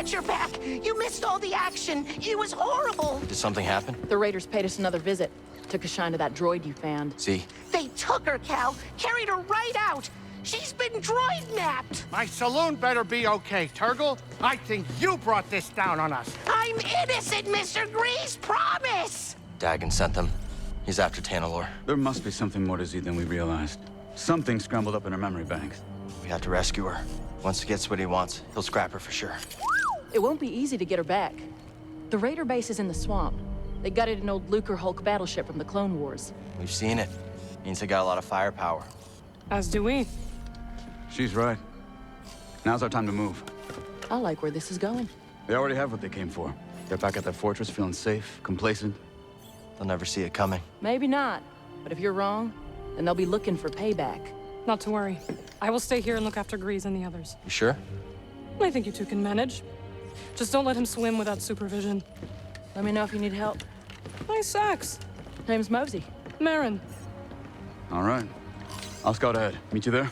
got your back. You missed all the action. It was horrible. Did something happen? The Raiders paid us another visit. Took a shine to that droid you found. See? They took her, Cal. Carried her right out. She's been droid-napped. My saloon better be okay, Turgle. I think you brought this down on us. I'm innocent, Mr. Grease. Promise. Dagan sent them. He's after Tanalorr. There must be something more to Z than we realized. Something scrambled up in her memory banks. We have to rescue her. Once he gets what he wants, he'll scrap her for sure. It won't be easy to get her back. The Raider base is in the swamp. They gutted an old Lucre Hulk battleship from the Clone Wars. We've seen it. Means they got a lot of firepower. As do we. She's right. Now's our time to move. I like where this is going. They already have what they came for. They're back at their fortress, feeling safe, complacent. They'll never see it coming. Maybe not. But if you're wrong, then they'll be looking for payback. Not to worry. I will stay here and look after Grease and the others. You sure? I think you two can manage. Just don't let him swim without supervision. Let me know if you need help. Nice axe. Name's Mosey. Marin. All right. I'll scout ahead. Meet you there?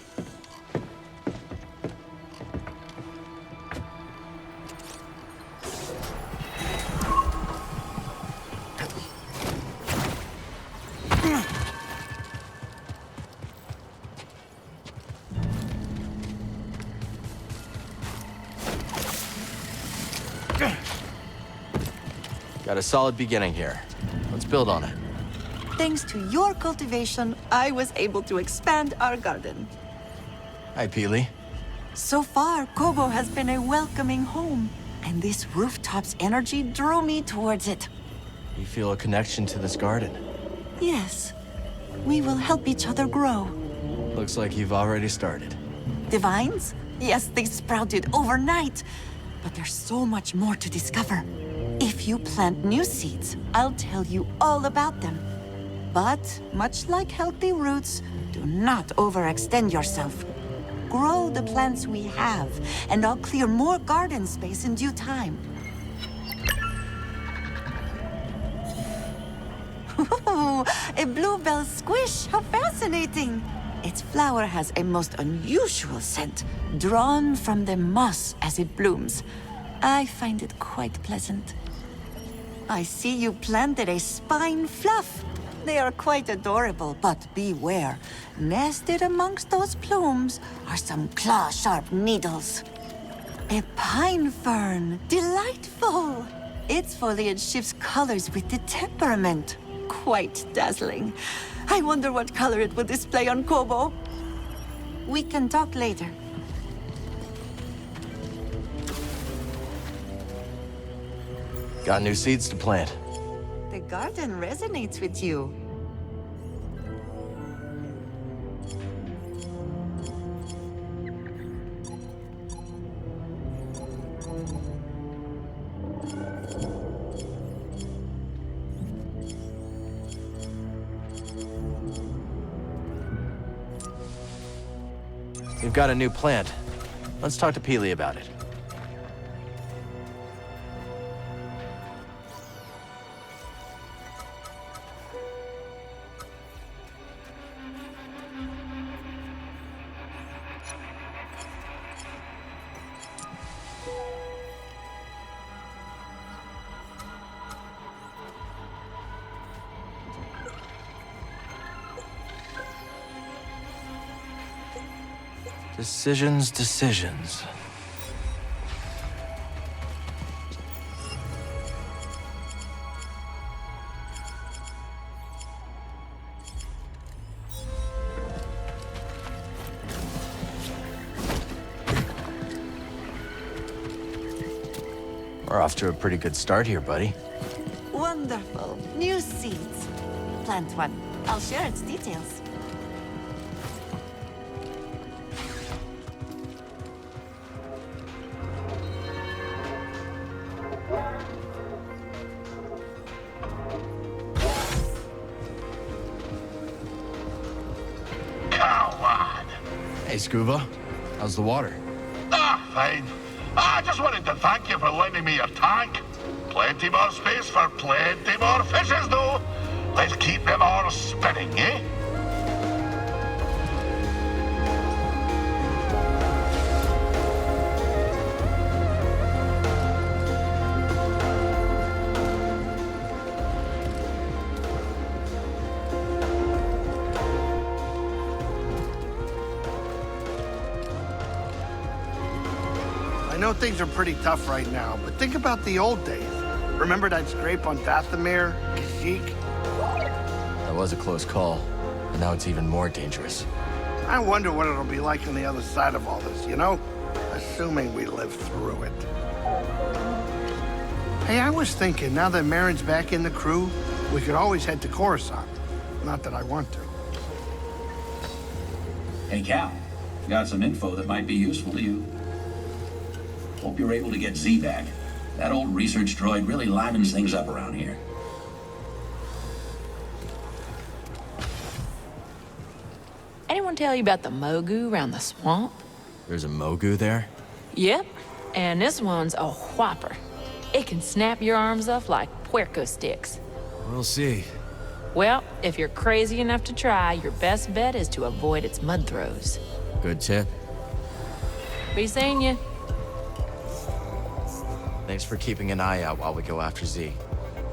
Got a solid beginning here. Let's build on it. Thanks to your cultivation, I was able to expand our garden. Hi, Peely. So far, Kobo has been a welcoming home, and this rooftop's energy drew me towards it. You feel a connection to this garden. Yes, we will help each other grow. Looks like you've already started. The vines? Yes, they sprouted overnight, but there's so much more to discover. If you plant new seeds, I'll tell you all about them. But, much like healthy roots, do not overextend yourself. Grow the plants we have, and I'll clear more garden space in due time. Ooh, a bluebell squish! How fascinating! Its flower has a most unusual scent, drawn from the moss as it blooms. I find it quite pleasant. I see you planted a spine fluff. They are quite adorable, but beware. Nested amongst those plumes are some claw-sharp needles. A pine fern. Delightful! Its foliage shifts colors with the temperament. Quite dazzling. I wonder what color it will display on Kobo. We can talk later. Got new seeds to plant. The garden resonates with you. We've got a new plant. Let's talk to Peely about it. Decisions. We're off to a pretty good start here, buddy. Wonderful. New seeds. Plant one. I'll share its details. Hey, Scuba. How's the water? Fine. I just wanted to thank you for lending me your tank. Plenty more space for plenty more fishes, though. Let's keep them all spinning, eh? know things are pretty tough right now, but think about the old days. Remember that scrape on Dathomir, Kashyyyk? That was a close call, but now it's even more dangerous. I wonder what it'll be like on the other side of all this, you know? Assuming we live through it. Hey, I was thinking, now that Marin's back in the crew, we could always head to Coruscant. Not that I want to. Hey, Cal. Got some info that might be useful to you. Hope you're able to get Z back. That old research droid really livens things up around here. Anyone tell you about the Mogu around the swamp? There's a Mogu there? Yep, and this one's a whopper. It can snap your arms off like puerco sticks. We'll see. Well, if you're crazy enough to try, your best bet is to avoid its mud throws. Good tip. Be seeing you. Thanks for keeping an eye out while we go after Z.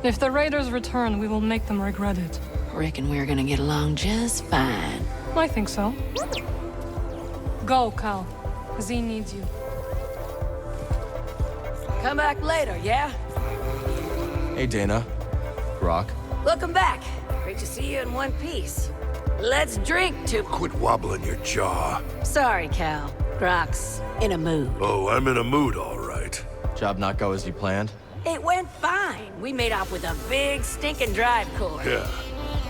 If the raiders return, we will make them regret it. Reckon we're gonna get along just fine. I think so. Go, Cal. Z needs you. Come back later, yeah? Hey, Dana. Grok. Welcome back. Great to see you in one piece. Let's drink to... Quit wobbling your jaw. Sorry, Cal. Grok's in a mood. Oh, I'm in a mood, all right. Job not go as you planned? It went fine. We made off with a big stinking drive core. Yeah.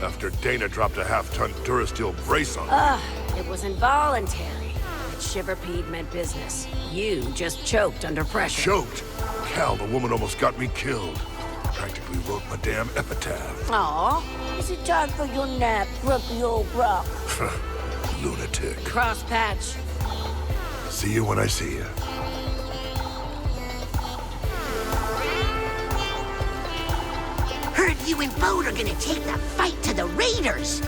After Dana dropped a half-ton Durasteel brace on me. It was involuntary. But Shiverpeed meant business. You just choked under pressure. Choked? Cal, the woman almost got me killed. Practically wrote my damn epitaph. Aw, is it time for your nap, grumpy old Brock? Lunatic. Cross patch. See you when I see you. Heard you and Bode are gonna take the fight to the Raiders.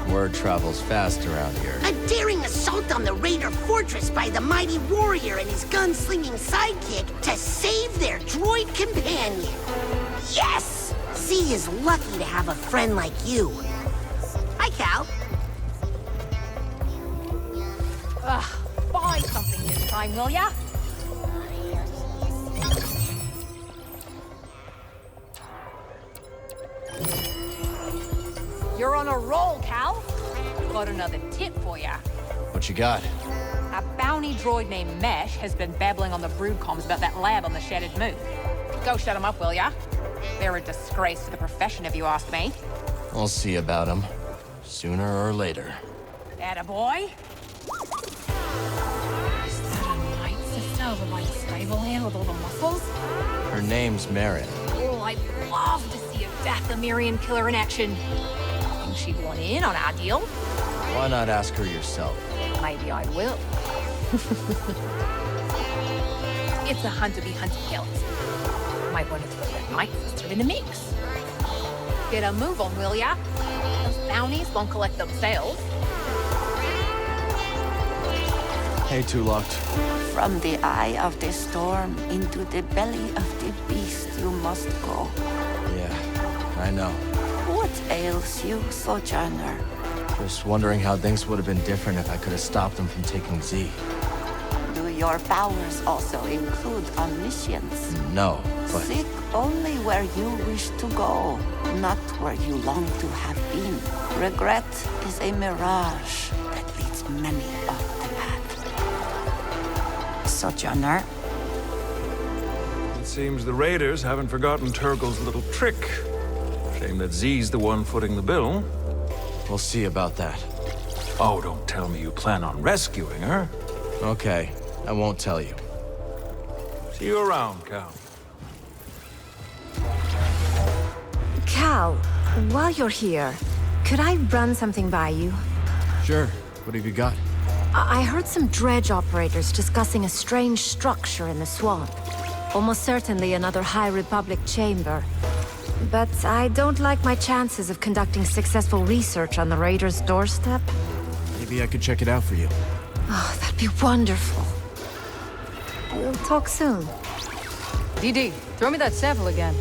Word travels fast around here. A daring assault on the Raider fortress by the mighty warrior and his gunslinging sidekick to save their droid companion. Yes! Z is lucky to have a friend like you. Hi, Cal. Buy something this time, will ya? You're on a roll, Cal. Got another tip for ya. What you got? A bounty droid named Mesh has been babbling on the brood comms about that lab on the Shattered Moon. Go shut him up, will ya? They're a disgrace to the profession, if you ask me. We'll see about him. Sooner or later. Attaboy. Is that a night sister over by the stable here with all the muscles? Her name's Marin. Oh, I'd love to see a Dathomirian killer in action. Think she'd want in on our deal? Why not ask her yourself? Maybe I will. It's a hunter be hunted killers. Might want to throw that night sister in the mix. Get a move on, will ya? Those bounties won't collect themselves. Hey, Tulok. From the eye of the storm into the belly of the beast you must go. Yeah, I know. What ails you, Sojourner? Just wondering how things would have been different if I could have stopped them from taking Z. Do your powers also include omniscience? No, but... Seek only where you wish to go, not where you long to have been. Regret is a mirage that leads many off the path. Sojourner? It seems the Raiders haven't forgotten Turgle's little trick. Shame that Z's the one footing the bill. We'll see about that. Oh, don't tell me you plan on rescuing her. Okay, I won't tell you. See you around, Cal. Cal, while you're here, could I run something by you? Sure. What have you got? I heard some dredge operators discussing a strange structure in the swamp. Almost certainly another High Republic chamber. But I don't like my chances of conducting successful research on the Raiders' doorstep. Maybe I could check it out for you. Oh, that'd be wonderful. We'll talk soon. DD, throw me that sample again.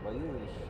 Боюсь.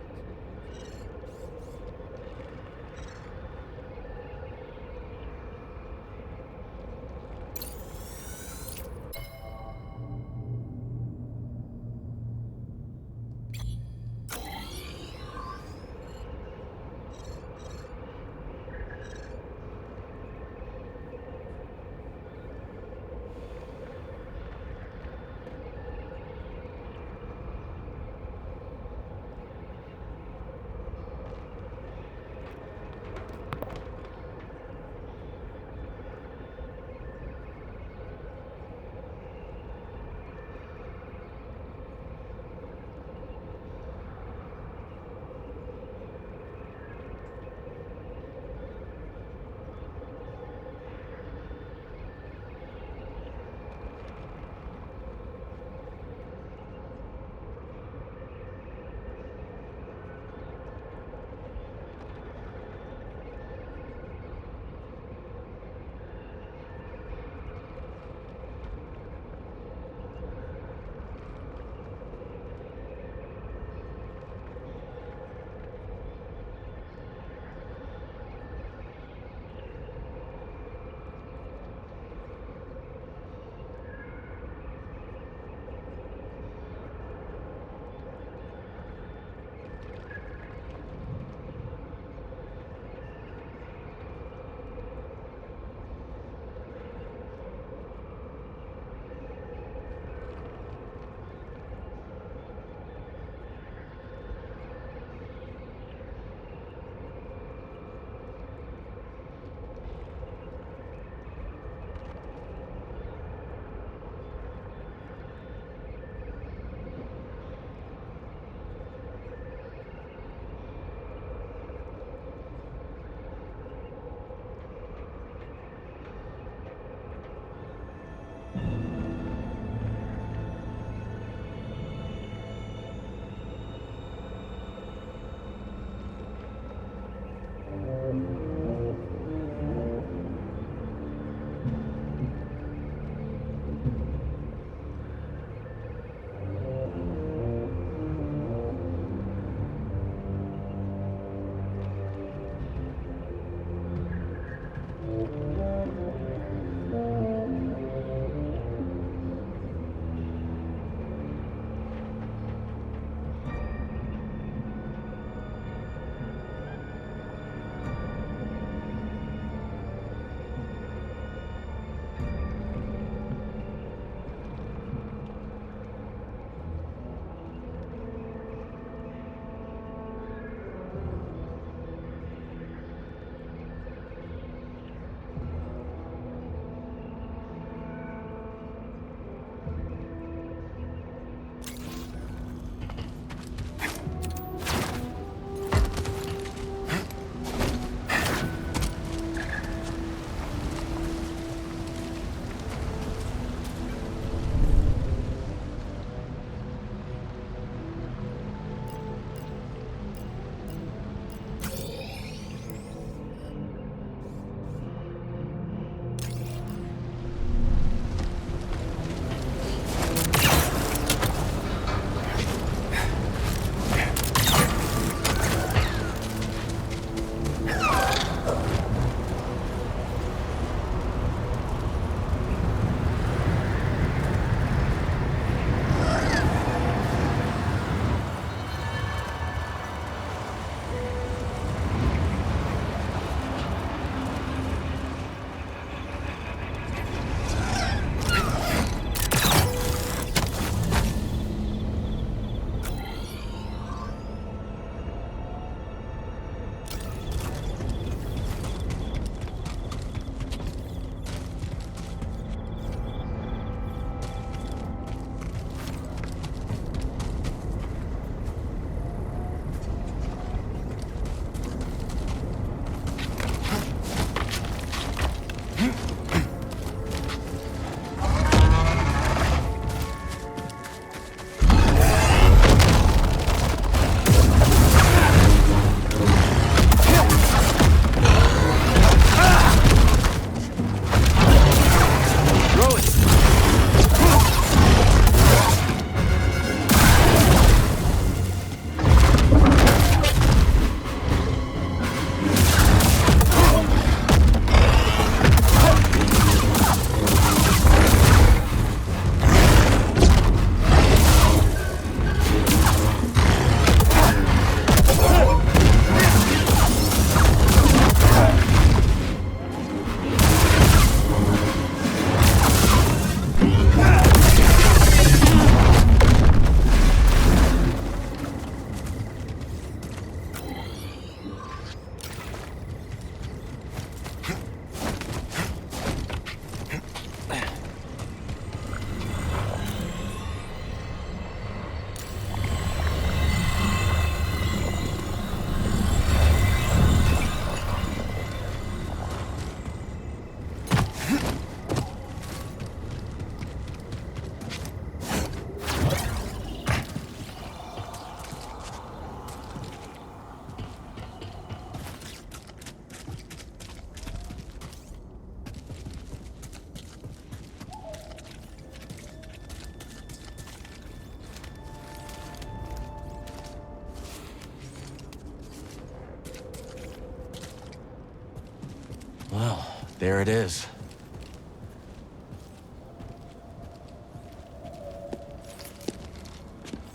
There it is.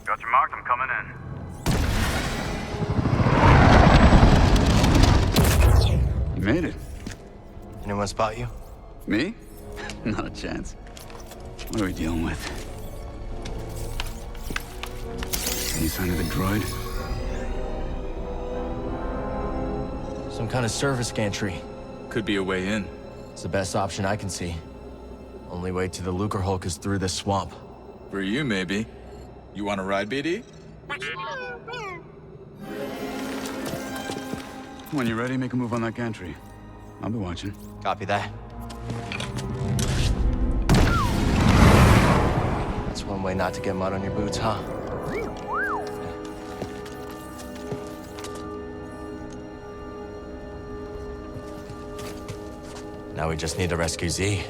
Got your mark, I'm coming in. You made it. Anyone spot you? Me? Not a chance. What are we dealing with? Any sign of the droid? Some kind of service gantry. Could be a way in. It's the best option I can see. Only way to the Lucre Hulk is through this swamp. For you, maybe. You want to ride, BD? When you're ready, make a move on that gantry. I'll be watching. Copy that. That's one way not to get mud on your boots, huh? Now we just need to rescue Z.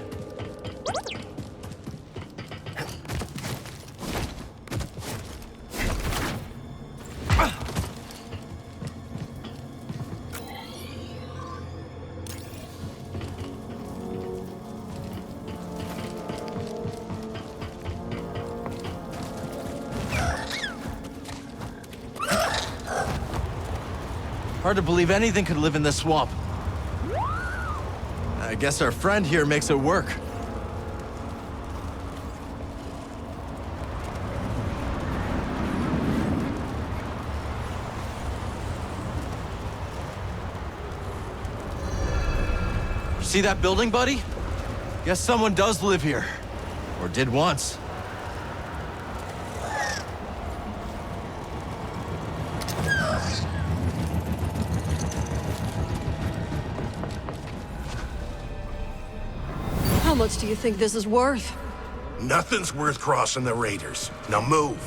Hard to believe anything could live in this swamp. I guess our friend here makes it work. See that building, buddy? Guess someone does live here. Or did once. How much do you think this is worth? Nothing's worth crossing the Raiders. Now move.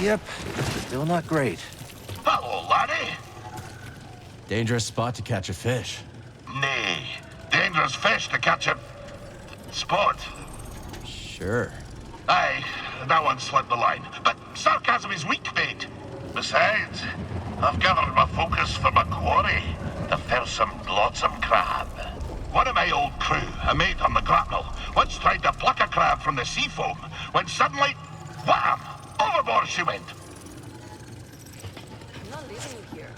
Yep, still not great. Hello, laddie. Dangerous spot to catch a fish. Nay, dangerous fish to catch a spot. Sure. Aye, that one slipped the line. But sarcasm is weak bait. Besides, I've gathered my focus for my quarry, the fearsome, lotsome crab. One of my old crew, a mate on the grapnel, once tried to pluck a crab from the sea foam, when suddenly, wham! Overboard she went. I'm not leaving you here.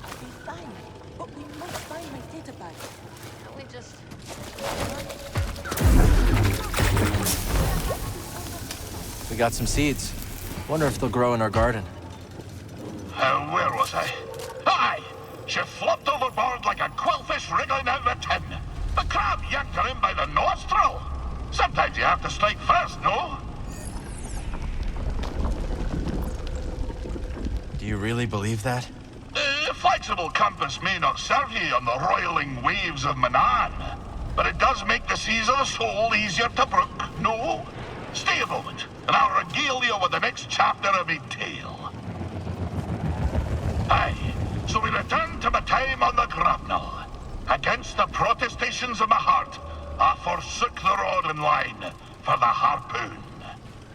I'll be fine, but we must find my data bag. Can't we just... We got some seeds. Wonder if they'll grow in our garden. Where was I? Aye! She flopped overboard like a quillfish wriggling out of a tin. The crab yanked her in by the nostril. Sometimes you have to strike first, no? Do you really believe that? A flexible compass may not serve you on the roiling waves of Manan, but it does make the seas of the soul easier to brook, no? Stay a moment, and I'll regale you with the next chapter of my tale. Aye, so we return to my time on the grapnel. Against the protestations of my heart, I forsook the rod and line for the harpoon.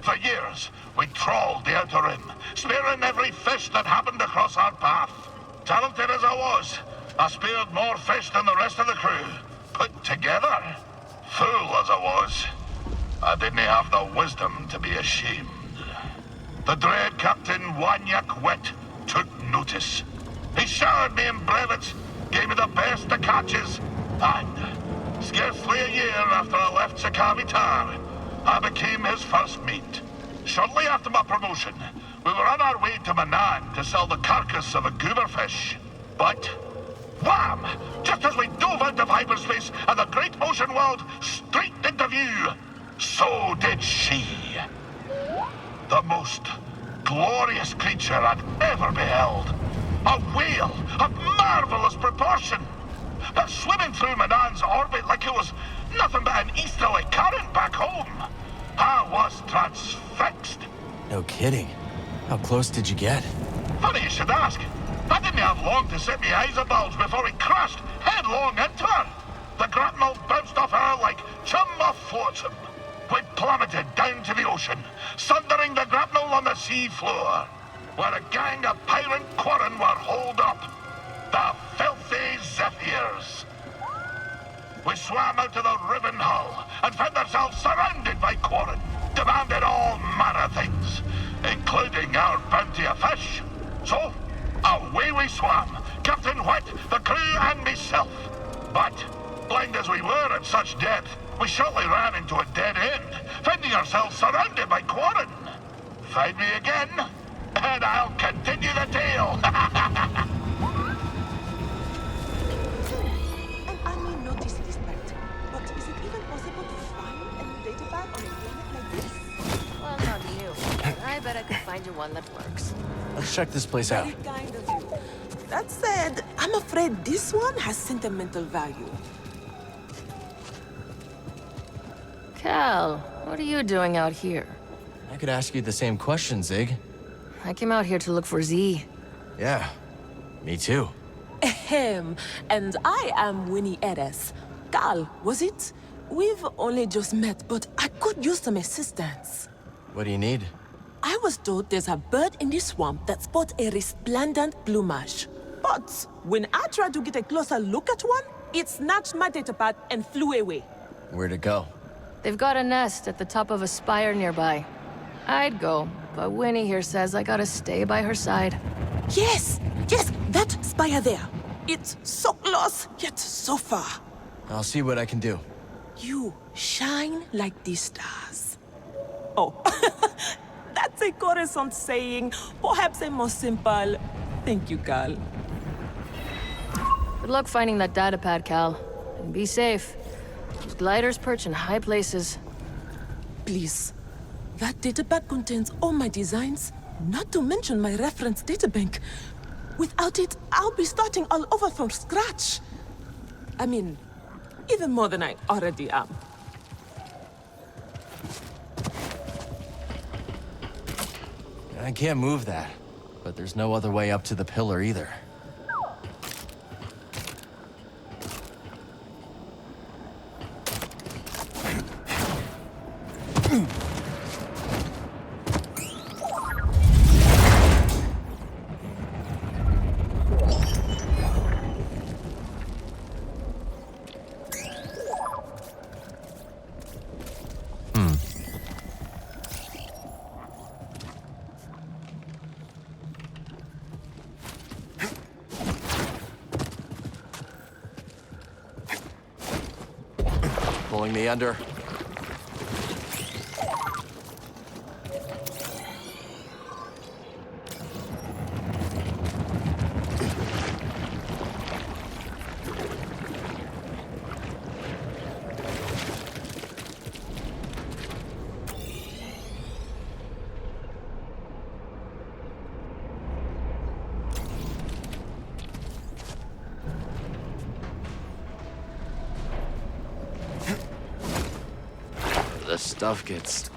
For years, we trawled the outer rim, spearing every fish that happened across our path. Talented as I was, I speared more fish than the rest of the crew. Put together, fool as I was, I didn't have the wisdom to be ashamed. The dread Captain Wanyak Wet took notice. He showered me in brevets, gave me the best of catches, and scarcely a year after I left Sakavitar, I became his first mate. Shortly after my promotion, we were on our way to Manan to sell the carcass of a gooberfish. But, wham! Just as we dove out of hyperspace and the great ocean world streaked into view, so did she. The most glorious creature I'd ever beheld. A whale of marvelous proportion. But swimming through Manan's orbit like it was nothing but an easterly current back home. I was transfixed. No kidding. How close did you get? Funny you should ask. I didn't have long to set my eyes abulge before he crashed headlong into her. The grapnel bounced off her like chum off flotsam. We plummeted down to the ocean, sundering the grapnel on the sea floor, where a gang of pirate quarren were holed up. The filthy Zephyrs. We swam out to the riven hull and found ourselves surrounded by quarren, demanded all manner of things, including our bounty of fish. So, away we swam, Captain White, the crew, and myself. But, blind as we were at such depth, we shortly ran into a dead end, finding ourselves surrounded by quarren. Find me again, and I'll continue the tale. And I may notice this night, but is it even possible to find a data pad on a planet like this? Well, not you. I bet I could find you one that works. Let's check this place out. Very kind of you. That said, I'm afraid this one has sentimental value. Cal, what are you doing out here? I could ask you the same question, Zig. I came out here to look for Z. Yeah, me too. Ahem. And I am Winnie Eres. Cal, was it? We've only just met, but I could use some assistance. What do you need? I was told there's a bird in this swamp that sports a resplendent plumage. But when I tried to get a closer look at one, it snatched my datapad and flew away. Where'd it go? They've got a nest at the top of a spire nearby. I'd go, but Winnie here says I gotta stay by her side. Yes, that spire there. It's so close, yet so far. I'll see what I can do. You shine like the stars. Oh, that's a Coruscant saying, perhaps a more simple. Thank you, Cal. Good luck finding that datapad, Cal. And be safe. Those gliders perch in high places. Please. That datapad contains all my designs, not to mention my reference databank. Without it, I'll be starting all over from scratch. I mean, even more than I already am. I can't move that, but there's no other way up to the pillar either. Pulling me under. The stuff gets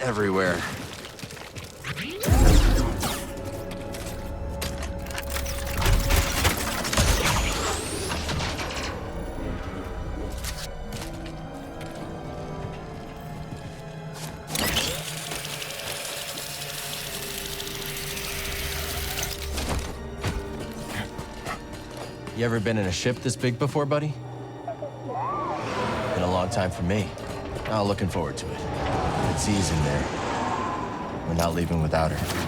everywhere. You ever been in a ship this big before, buddy? Been a long time for me. Oh, looking forward to it. Good season there. We're not leaving without her.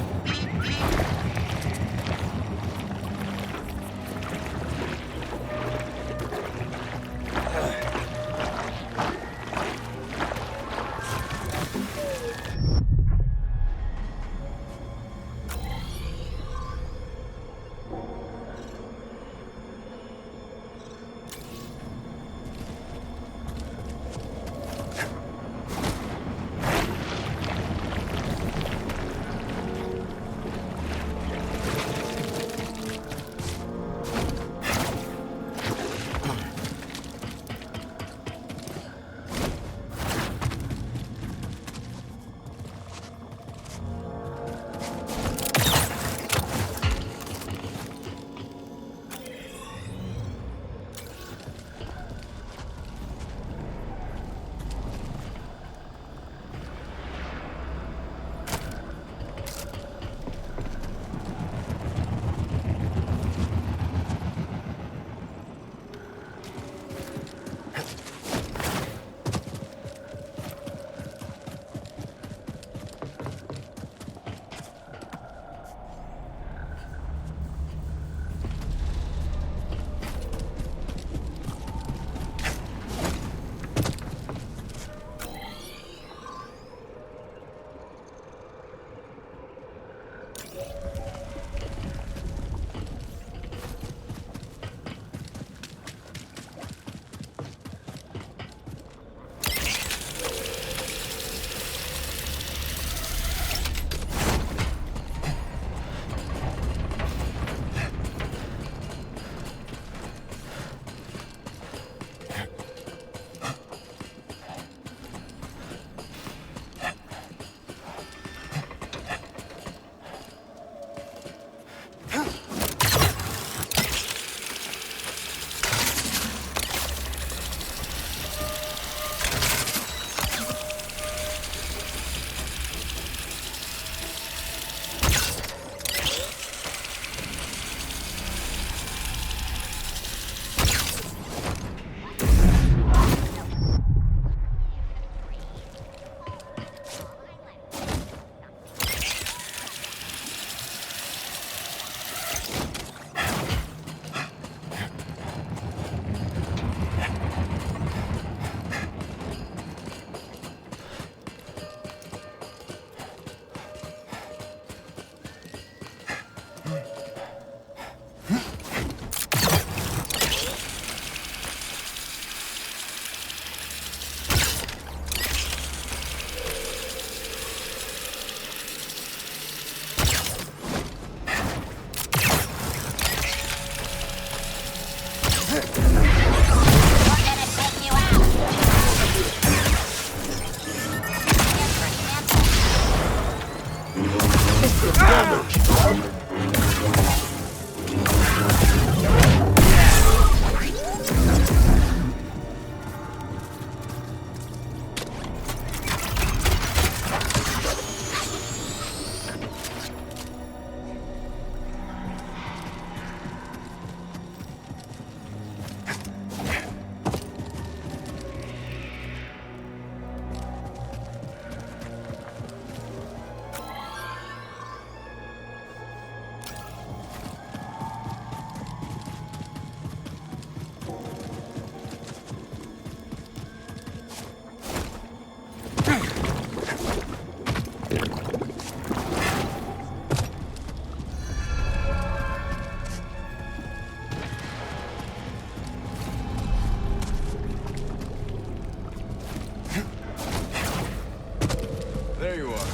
There you are.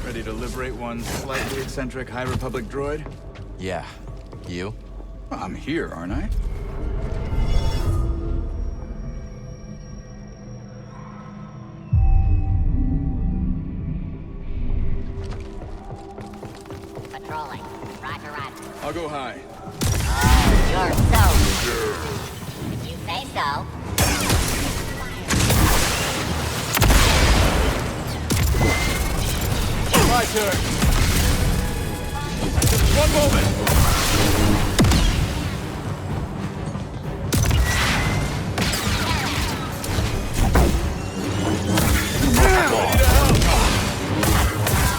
Ready to liberate one slightly eccentric High Republic droid? Yeah. You? I'm here, aren't I? Patrolling. Roger, roger. I'll go high. Oh, you're so... If you say so. My turn. One moment.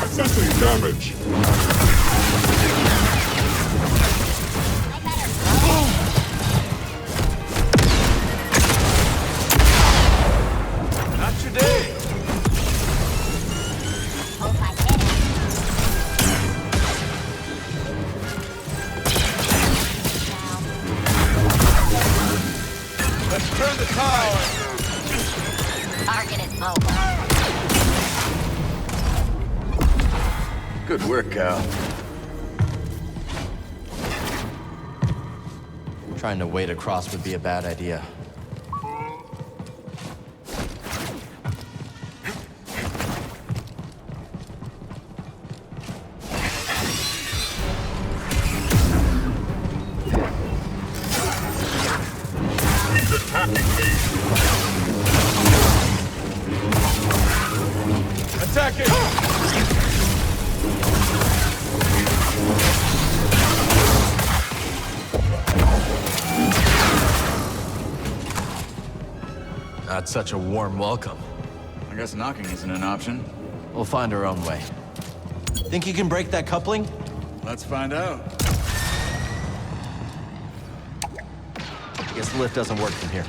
Assessing damage. Not today. Let's turn the tide. Target is mobile. Good work, Cal. Trying to wade across would be a bad idea. Attacking! Not such a warm welcome. I guess knocking isn't an option. We'll find our own way. Think you can break that coupling? Let's find out. Guess the lift doesn't work from here.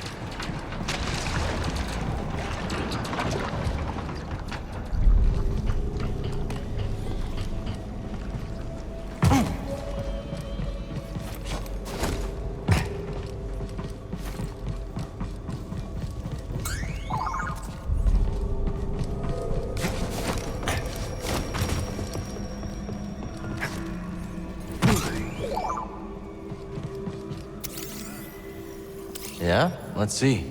Yeah? Let's see.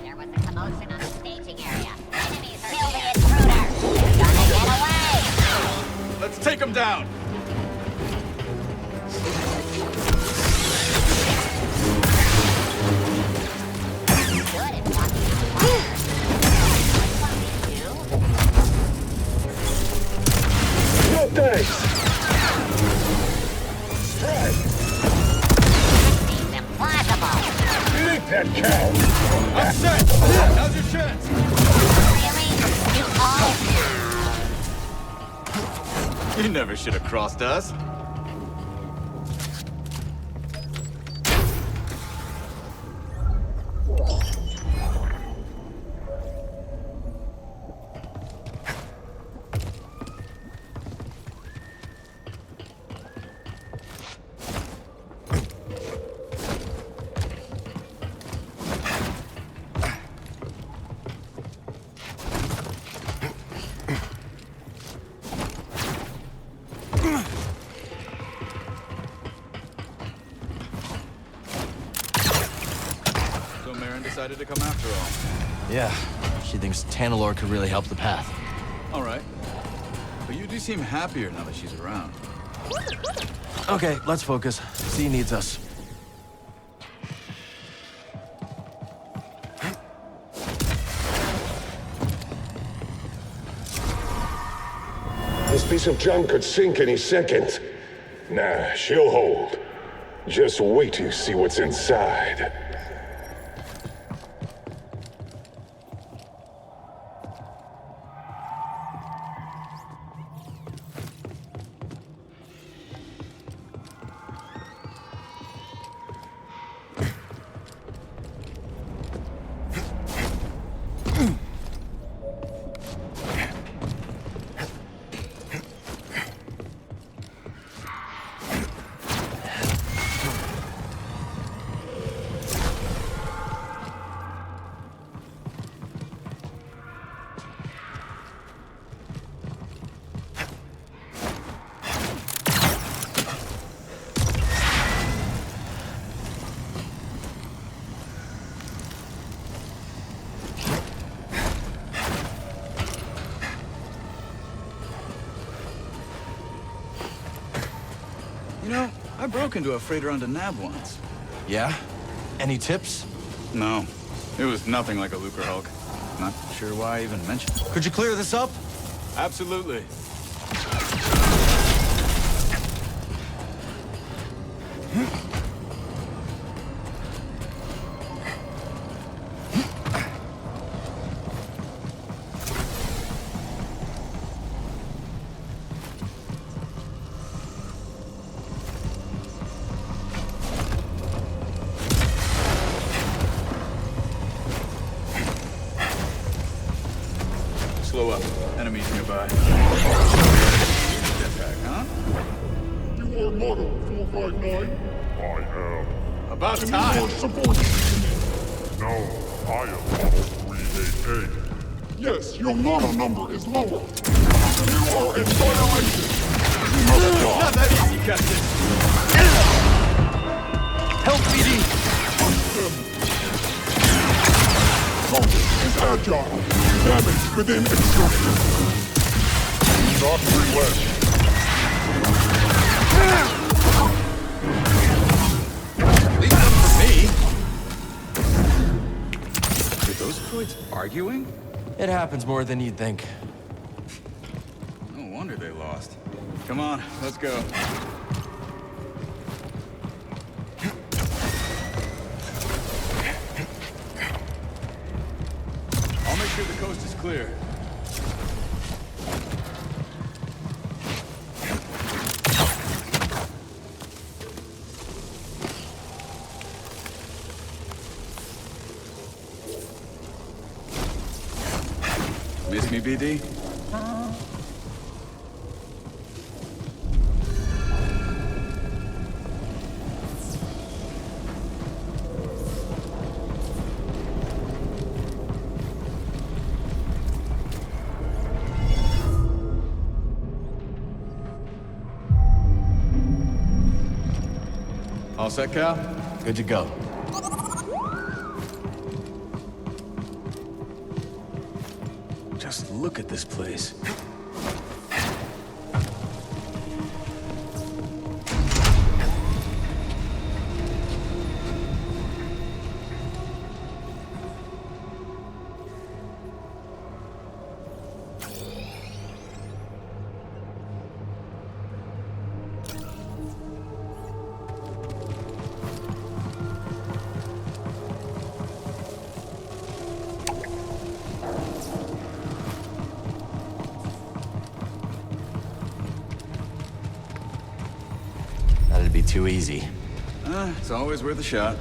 There was a commotion on the staging area. Enemies are kill the intruder. They're gonna get away. Let's take him down. Good at walking on fire. No thanks. Strike. Seems implausible. You think that counts? I'm set. Now's your chance. Really? You all... You never should have crossed us. decided to come after all. Yeah, she thinks Tanalor could really help the path. All right. But you do seem happier now that she's around. Okay, let's focus. Z needs us. This piece of junk could sink any second. Nah, she'll hold. Just wait till you see what's inside. You know, I broke into a freighter on Nav once. Yeah? Any tips? No. It was nothing like a Lucre Hulk. Not sure why I even mentioned it. Could you clear this up? Absolutely. Slow up. Enemies nearby. Jetpack, huh? You are Model 459? I am. About And time. you are subordinate. No, I am Model 388. Yes, your model number is lower. You are in violation. You must die. Not that easy, Captain. Help, BD! Focus is agile. Damage within extraction. Not relent. Leave them for me. Are those droids arguing? It happens more than you'd think. No wonder they lost. Come on, let's go. I'll make sure the coast is clear. Miss me, BD? All set, Cal? Good to go. Just look at this place. That'd be too easy. It's always worth a shot.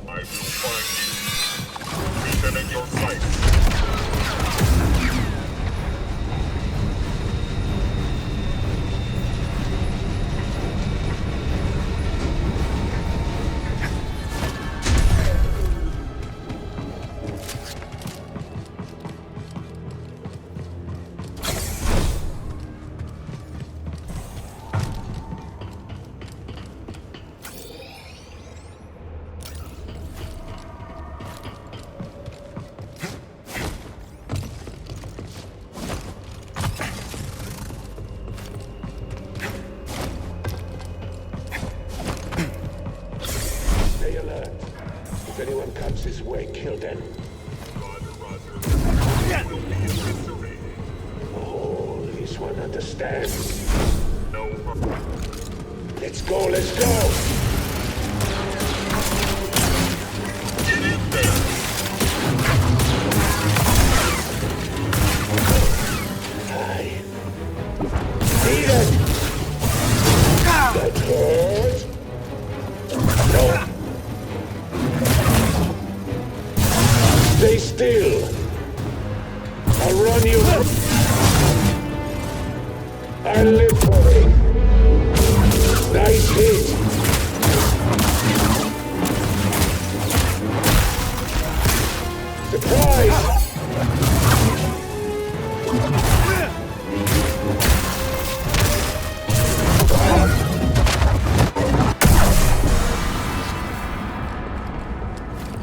I will find you. Even in your fight. then. Oh, this one understands. No. Let's go, let's go! Get in there! Aye. Beat it! That hurt! No. Stay still. I'll run you. I live for it. Nice hit. Surprise!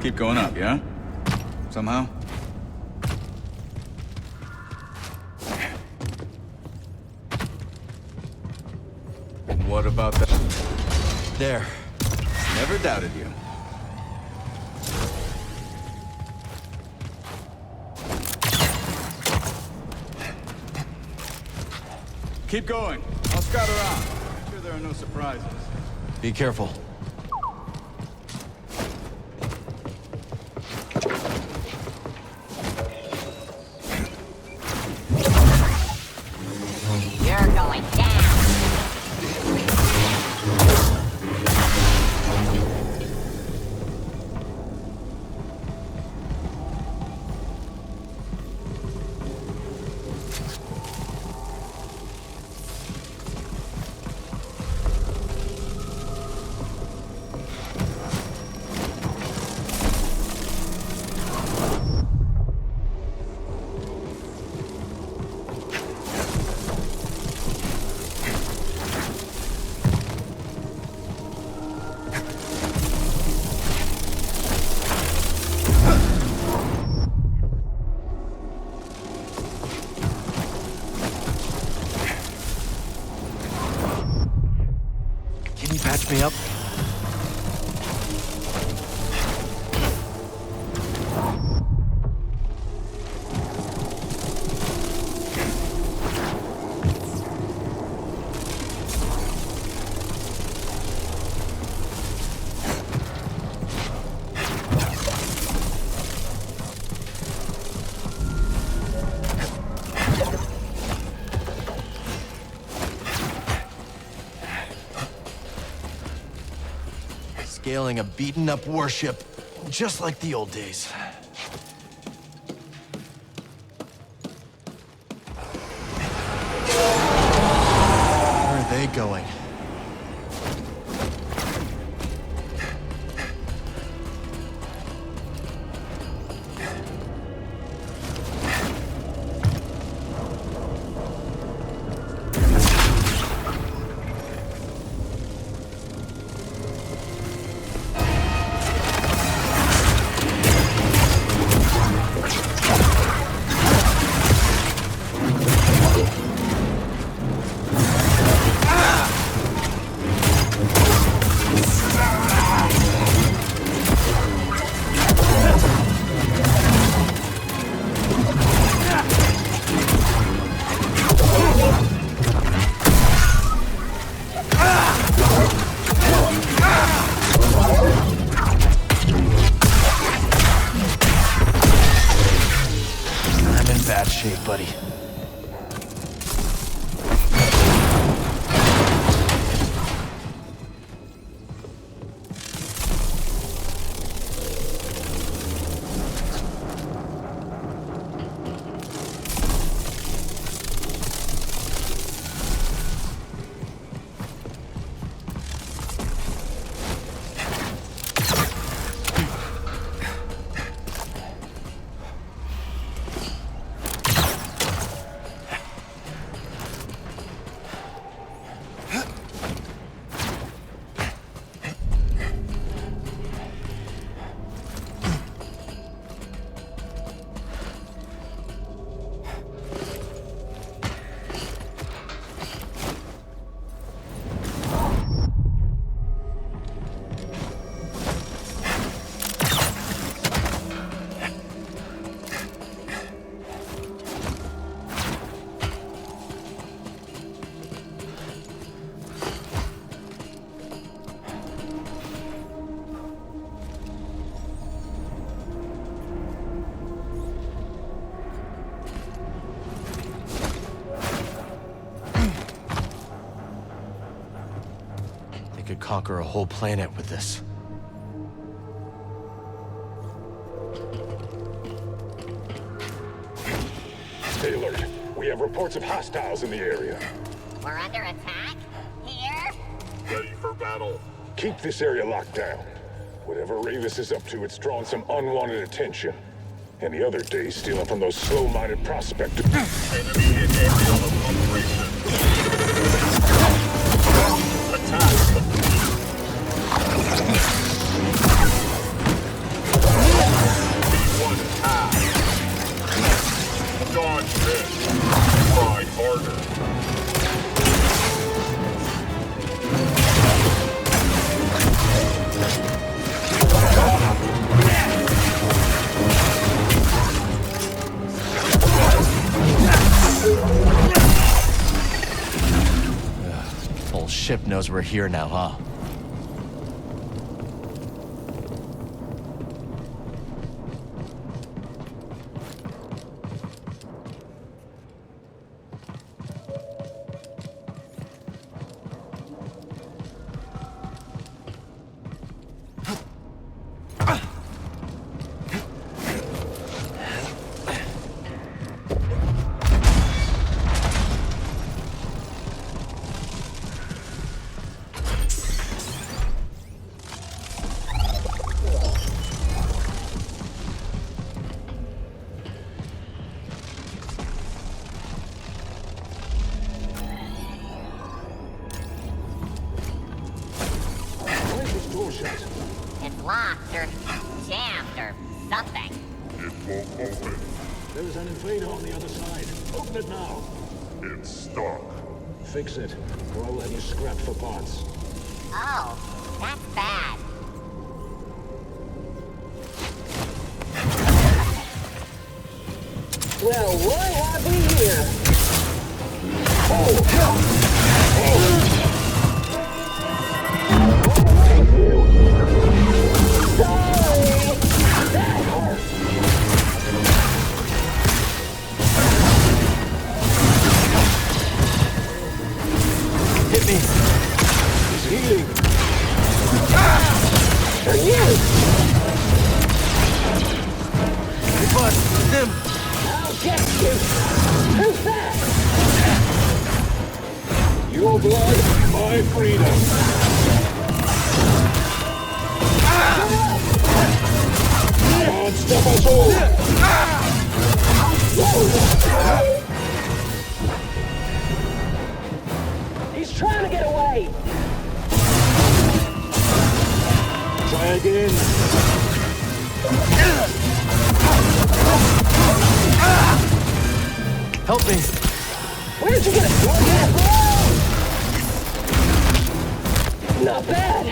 Keep going up, yeah? Somehow? What about that? There. Never doubted you. Keep going. I'll scout around. I'm sure there are no surprises. Be careful. You're going down. Can you patch me up? Scaling a beaten-up warship, just like the old days. Where are they going? Bad shape, buddy. conquer a whole planet with this. Stay alert. We have reports of hostiles in the area. We're under attack? Here? Ready for battle. Keep this area locked down. Whatever Ravis is up to, it's drawing some unwanted attention. And the other day, stealing from those slow-minded prospectors. Enemy in area of operation. Attack. One half. Dodge this. Try harder. Whole ship knows we're here now, huh? It's locked or jammed or something. It won't open. There's an invader on the other side. Open it now. It's stuck. Fix it, or I'll have you scrapped for parts. Oh, that's bad. Well, what have we here? Hit me! He's healing. For you! Hey, bud, it's him! I'll get you. Who's that? Your blood, my freedom. God, stop us all. He's trying to get away. Try again. Help me! Where'd you get it? Not bad.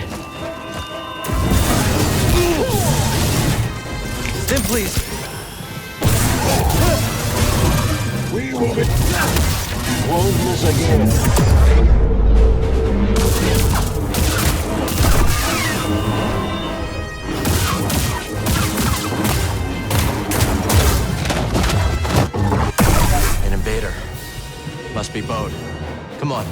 Stim, please! We will be... Won't miss again. An invader. Must be Bode. Come on.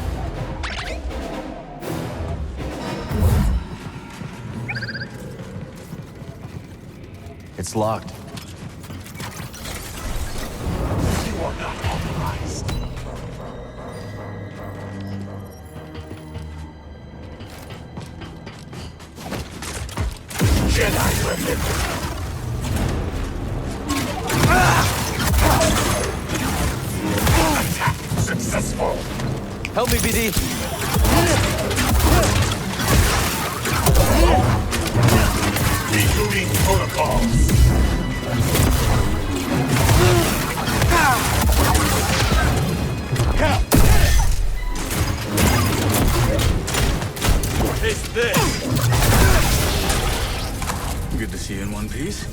It's locked. You are not authorized. Jedi remember. Attack successful. Help me, BD! Rebooting protocols. Taste this! Good to see you in one piece.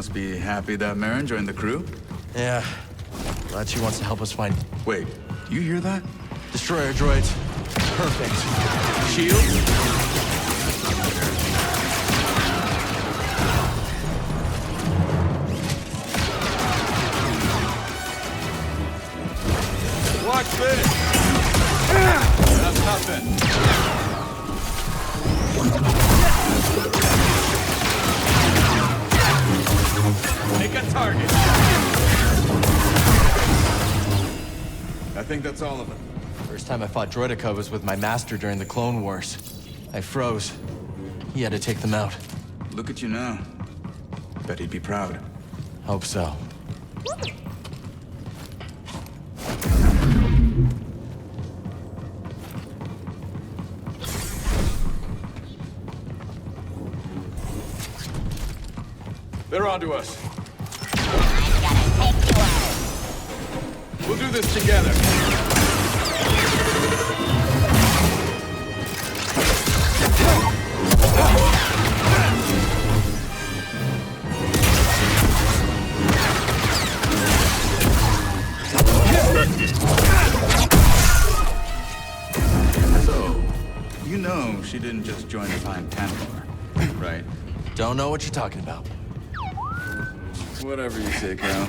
must be happy that Marin joined the crew? Yeah. Glad she wants to help us find... Wait, do you hear that? Destroyer droids. Perfect. Shield? Watch this! That's nothing. Make a target. I think that's all of them. First time I fought Droideka was with my master during the Clone Wars. I froze. He had to take them out. Look at you now. Bet he'd be proud. Hope so. They're onto us. I'm gonna take you out. We'll do this together. So, you know she didn't just join the Time Templar, right? Don't know what you're talking about. Whatever you say, Cal.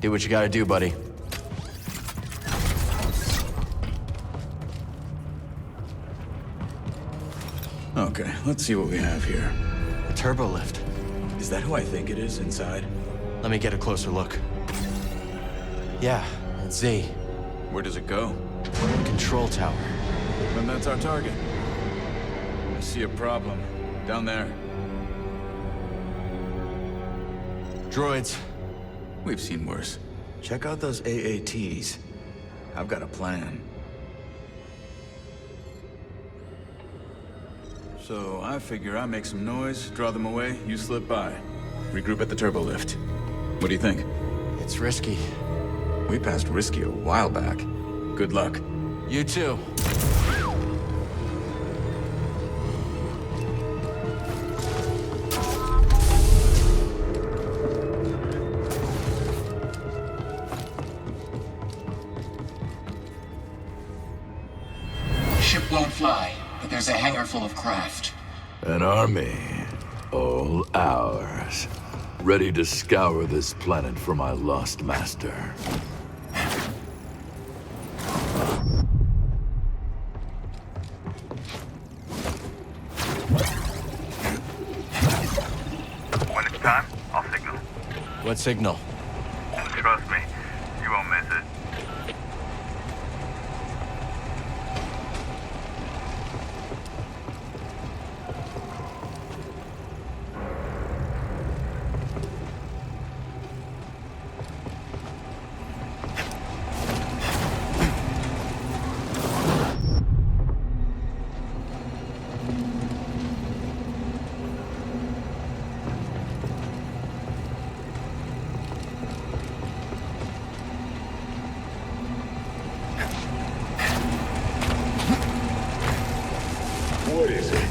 Do what you gotta do, buddy. Okay, let's see what we have here. A turbo lift. Is that who I think it is inside? Let me get a closer look. Yeah, it's Z. Where does it go? Control tower. Then that's our target. I see a problem. Down there. Droids. We've seen worse. Check out those AATs. I've got a plan. So I figure I make some noise, draw them away, you slip by. Regroup at the turbo lift. What do you think? It's risky. We passed risky a while back. Good luck. You too. Ship won't fly, but there's a hangar full of craft. An army, all ours, ready to scour this planet for my lost master. When it's time, I'll signal. What signal? Trust me, you won't miss it. What is it?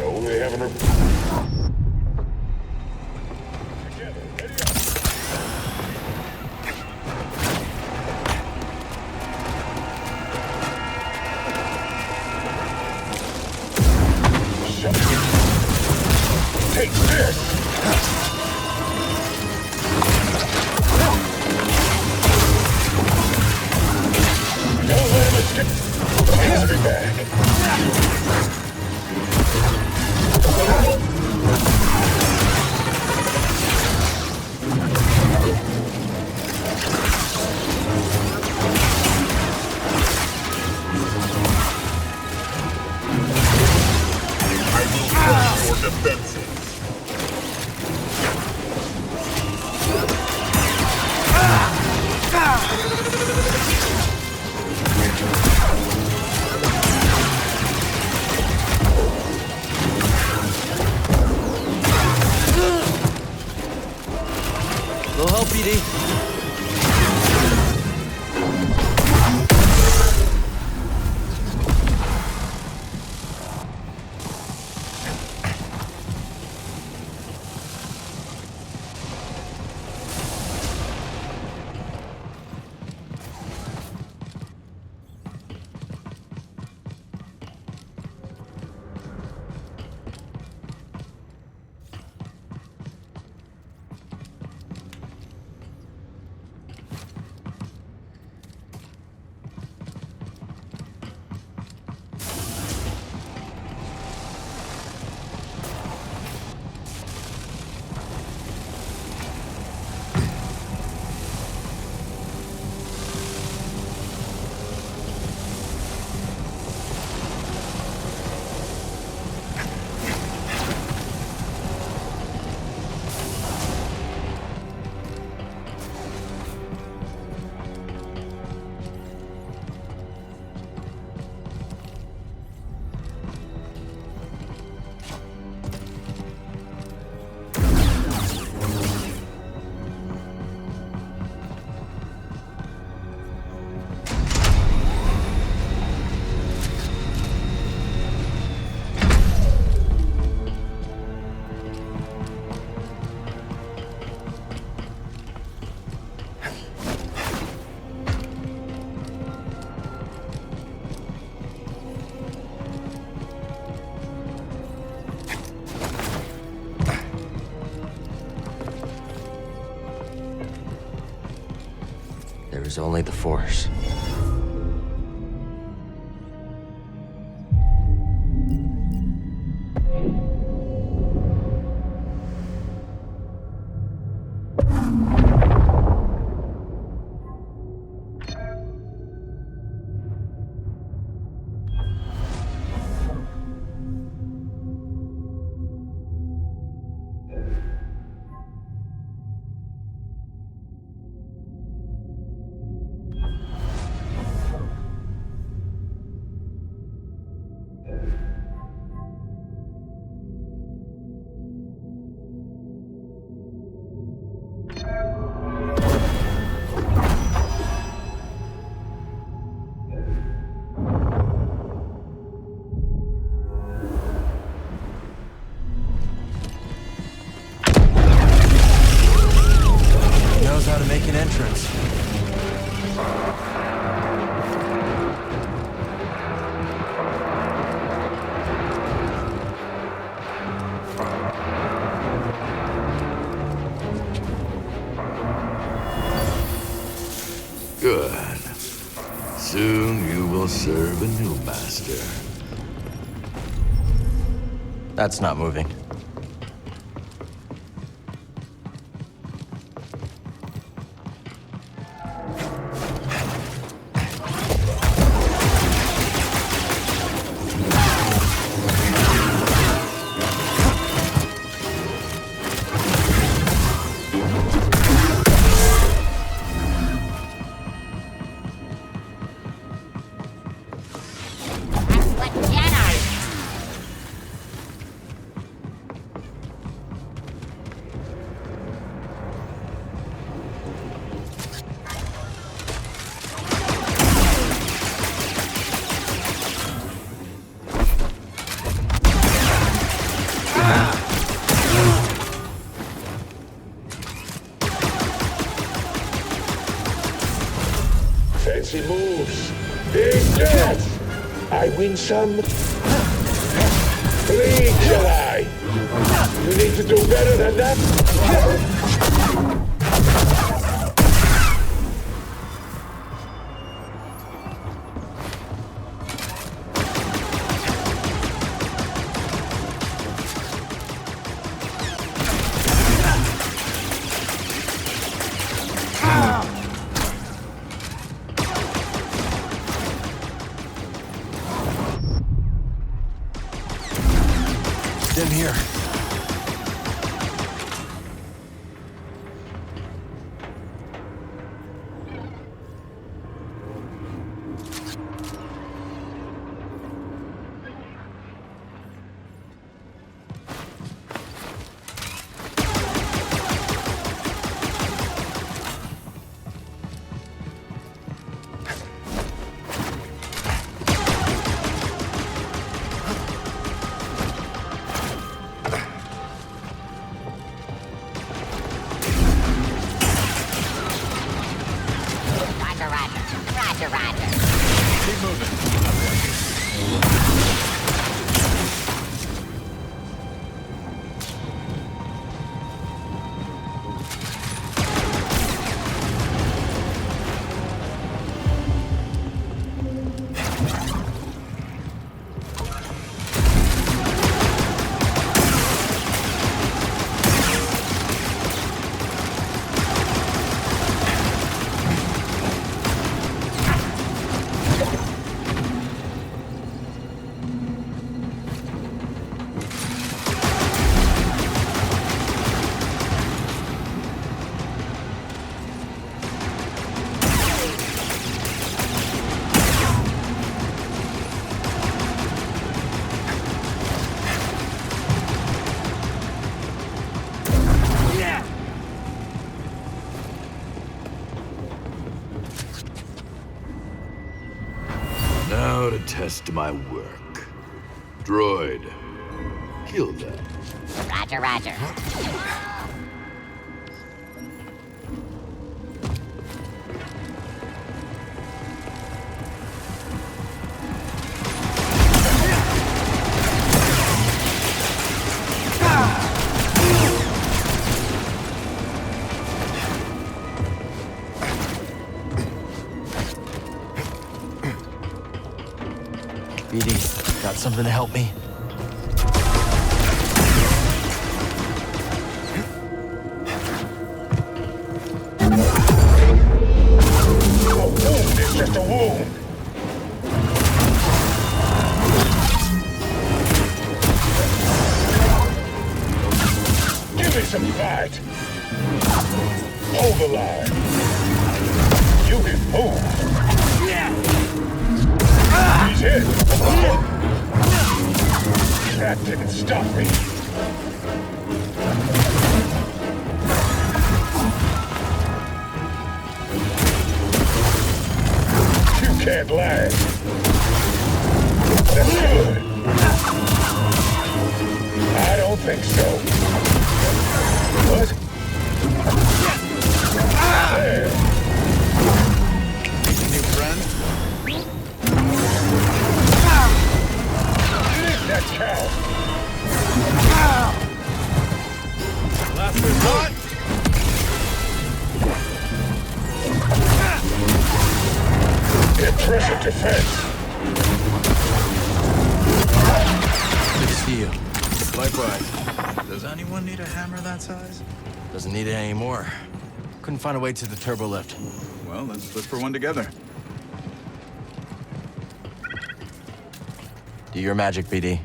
No, they haven't... Take this! Don't let him escape! Hands me back! I will crush your defenses. Little help, BD. was only the Force. Knows how to make an entrance. Good. Soon you will serve a new master. That's not moving. Fancy moves. Big death. I win some. Bleed, Jedi. You need to do better than that. In here. Now to test my work. Droid, kill them. Roger, roger. Got something to help me? A wound is just a wound. Give me some fight. Hold the line. You can move. He's hit. That didn't stop me. You can't lag. That's good. I don't think so. What? There. New friend? That count. Last resort. Impressive defense. Good to see you. Likewise. Does anyone need a hammer that size? Doesn't need it anymore. Couldn't find a way to the turbo lift. Well, let's look for one together. Do your magic, BD.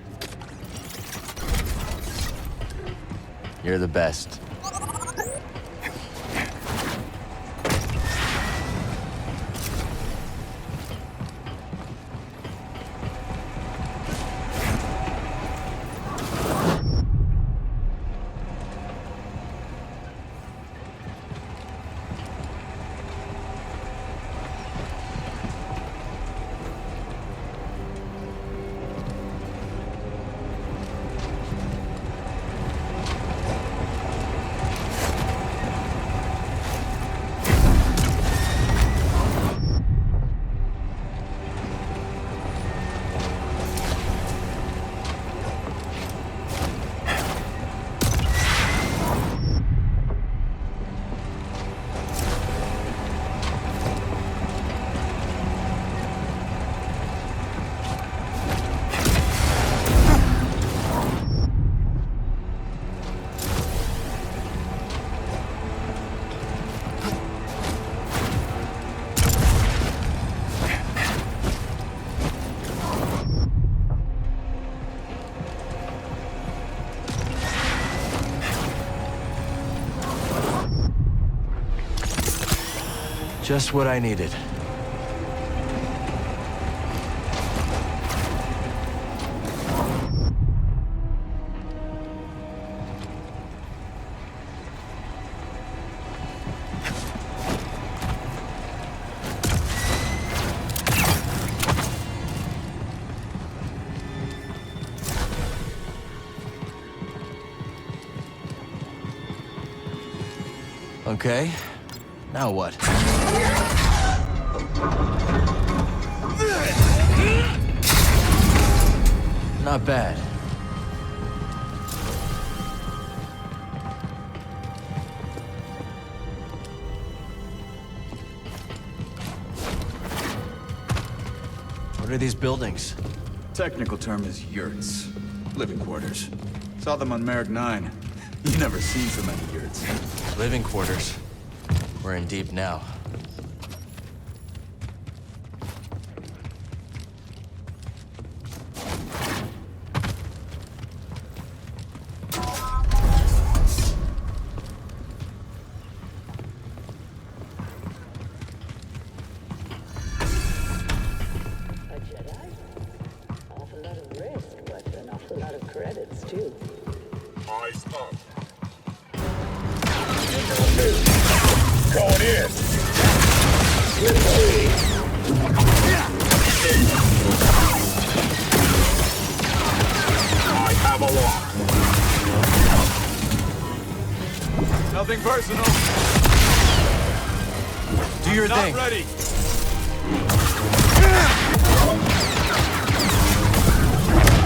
You're the best. Just what I needed. Okay, now what? Not bad. What are these buildings? Technical term is yurts. Living quarters. Saw them on Merrick 9. You've never seen so many yurts. Living quarters. We're in deep now. Going in. I have a lock. Nothing personal. Do your Not thing. ready.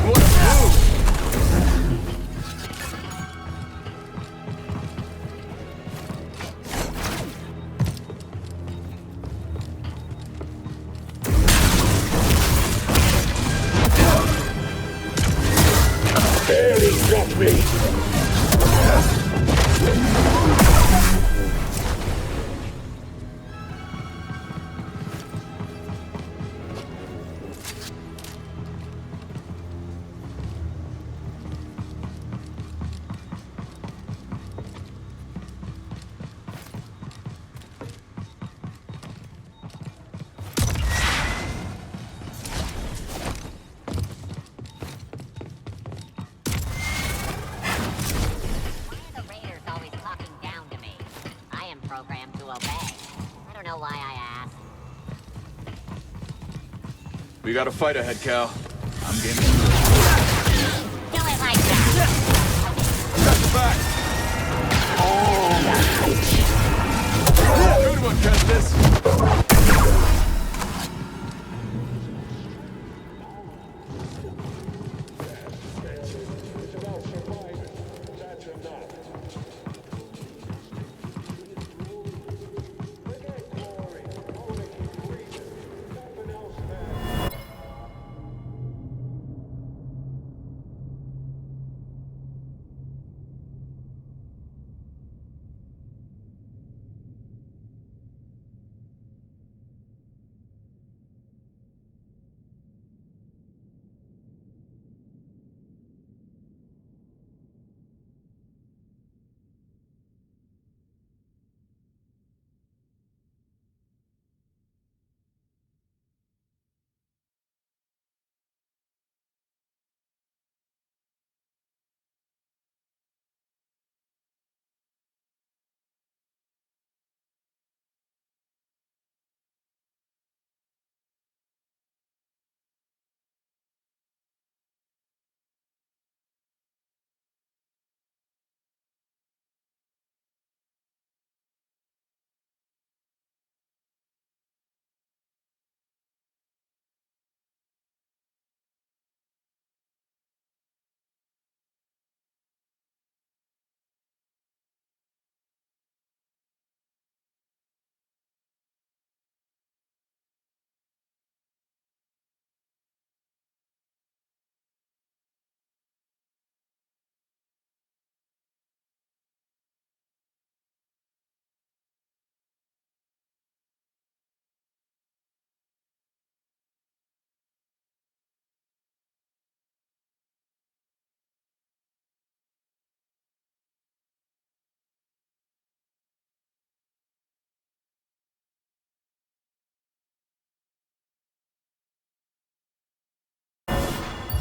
What a move. know why I asked. We got a fight ahead, Cal. I'm game. Do it like that! Got the back! Good one, Kestis!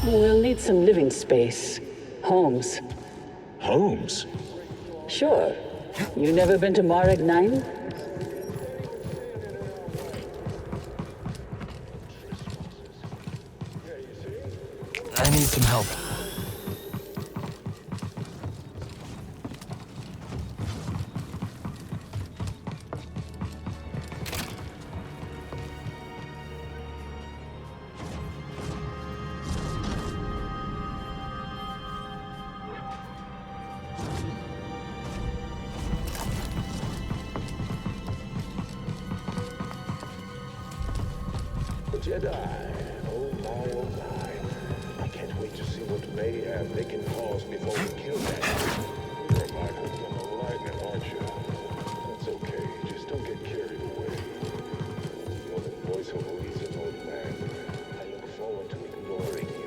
We'll need some living space. Homes. Homes? Sure. You never been to Marek 9? I need some help. Jedi. Oh my. I can't wait to see what mayhem they can cause before we kill them. You're my hook on the lightning, aren't you? That's okay. Just don't get carried away. You're the voice of reason, old man. I look forward to ignoring you.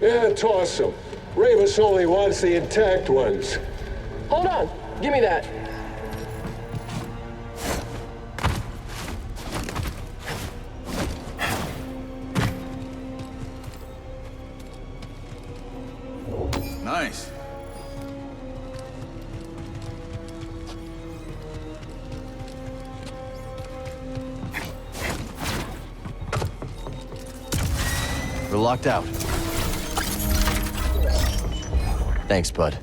Yeah, toss them. Ramus only wants the intact ones. Hold on. Give me that. Nice. We're locked out. Thanks, bud.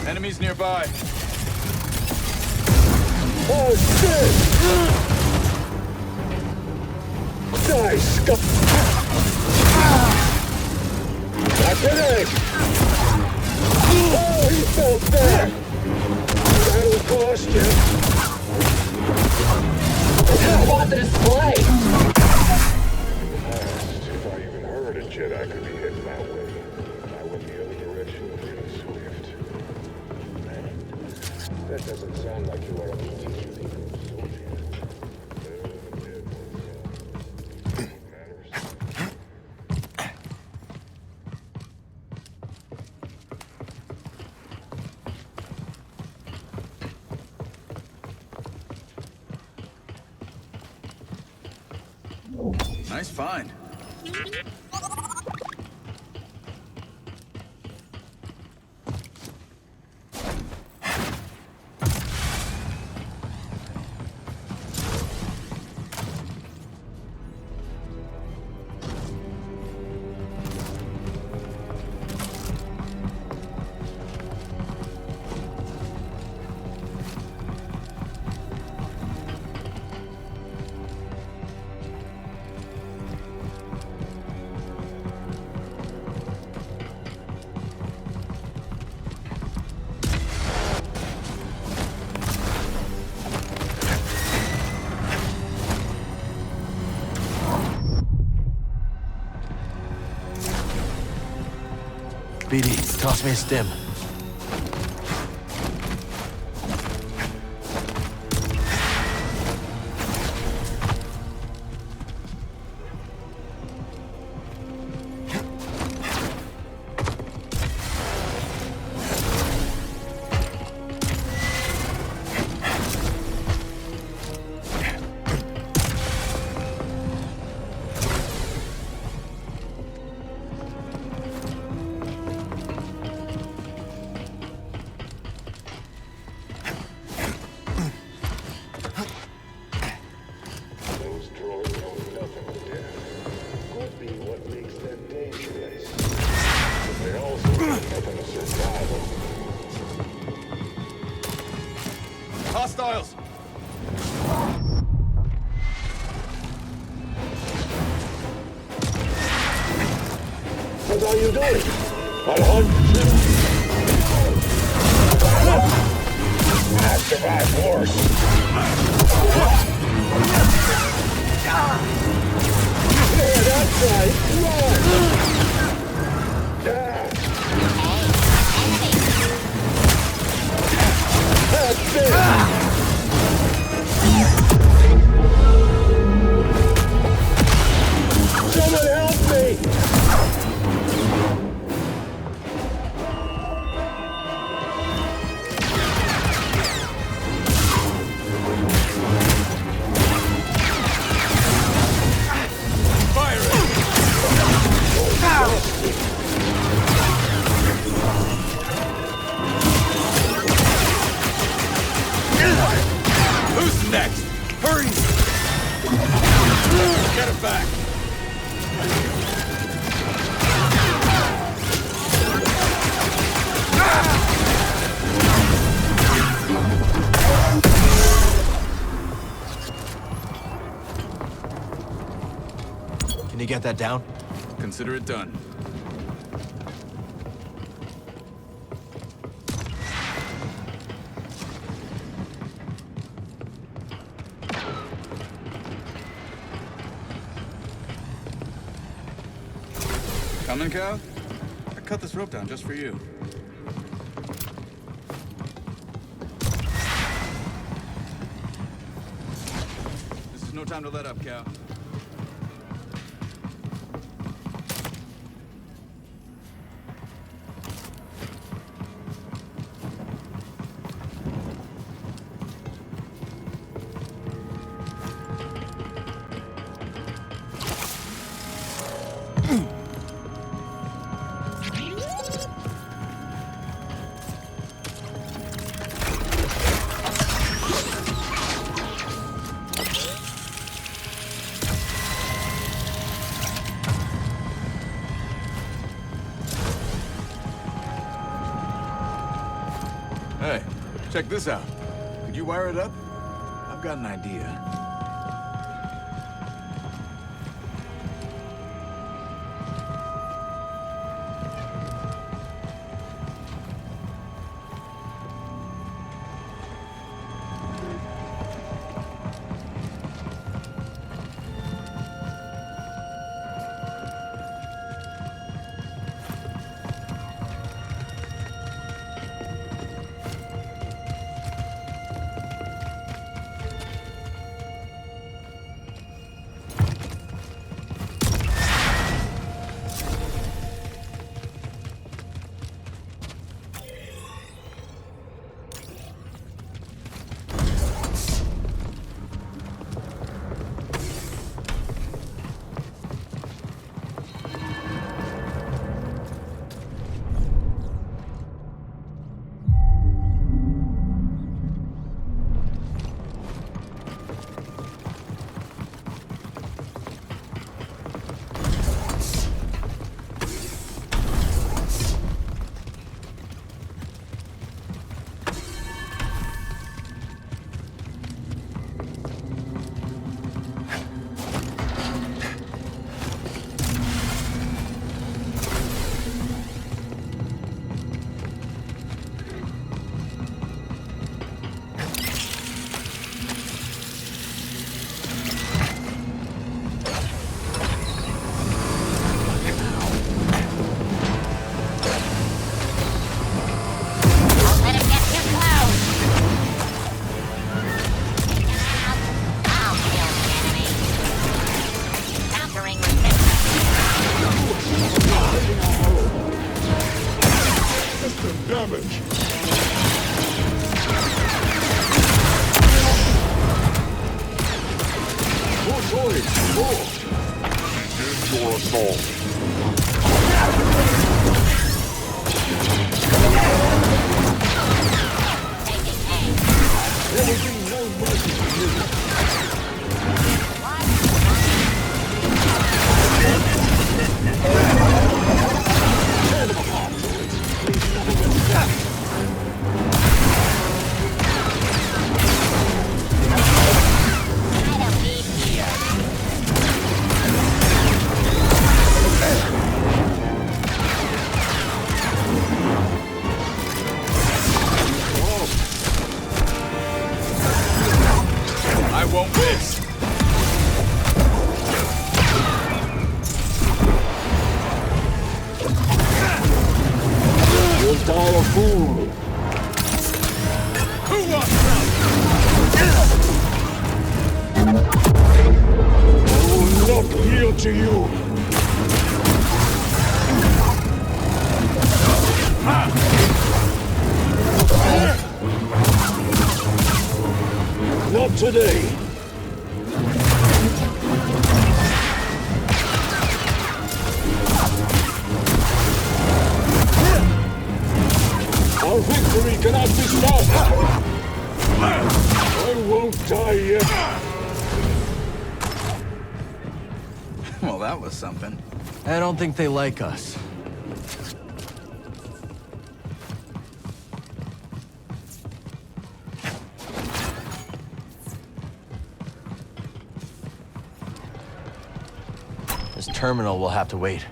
Enemies nearby. Oh, shit! Die, scum! That's an egg! Oh, he fell back! That'll cost you. On the display! If I even heard a Jedi could be hit that way, I went the other direction pretty swift. Man, that doesn't sound like you are a particularly good soldier. Nice find. BDs, toss me a stim. Hostiles! What are you doing? I'll hunt. I survived worse. Yeah, that's right. Run! That's it! Someone help me! Who's next? Hurry! Get it back! Can you get that down? Consider it done. Coming, Cal? I cut this rope down just for you. This is no time to let up, Cal. Hey, check this out. Could you wire it up? I've got an idea. Well, that was something. I don't think they like us. This terminal will have to wait.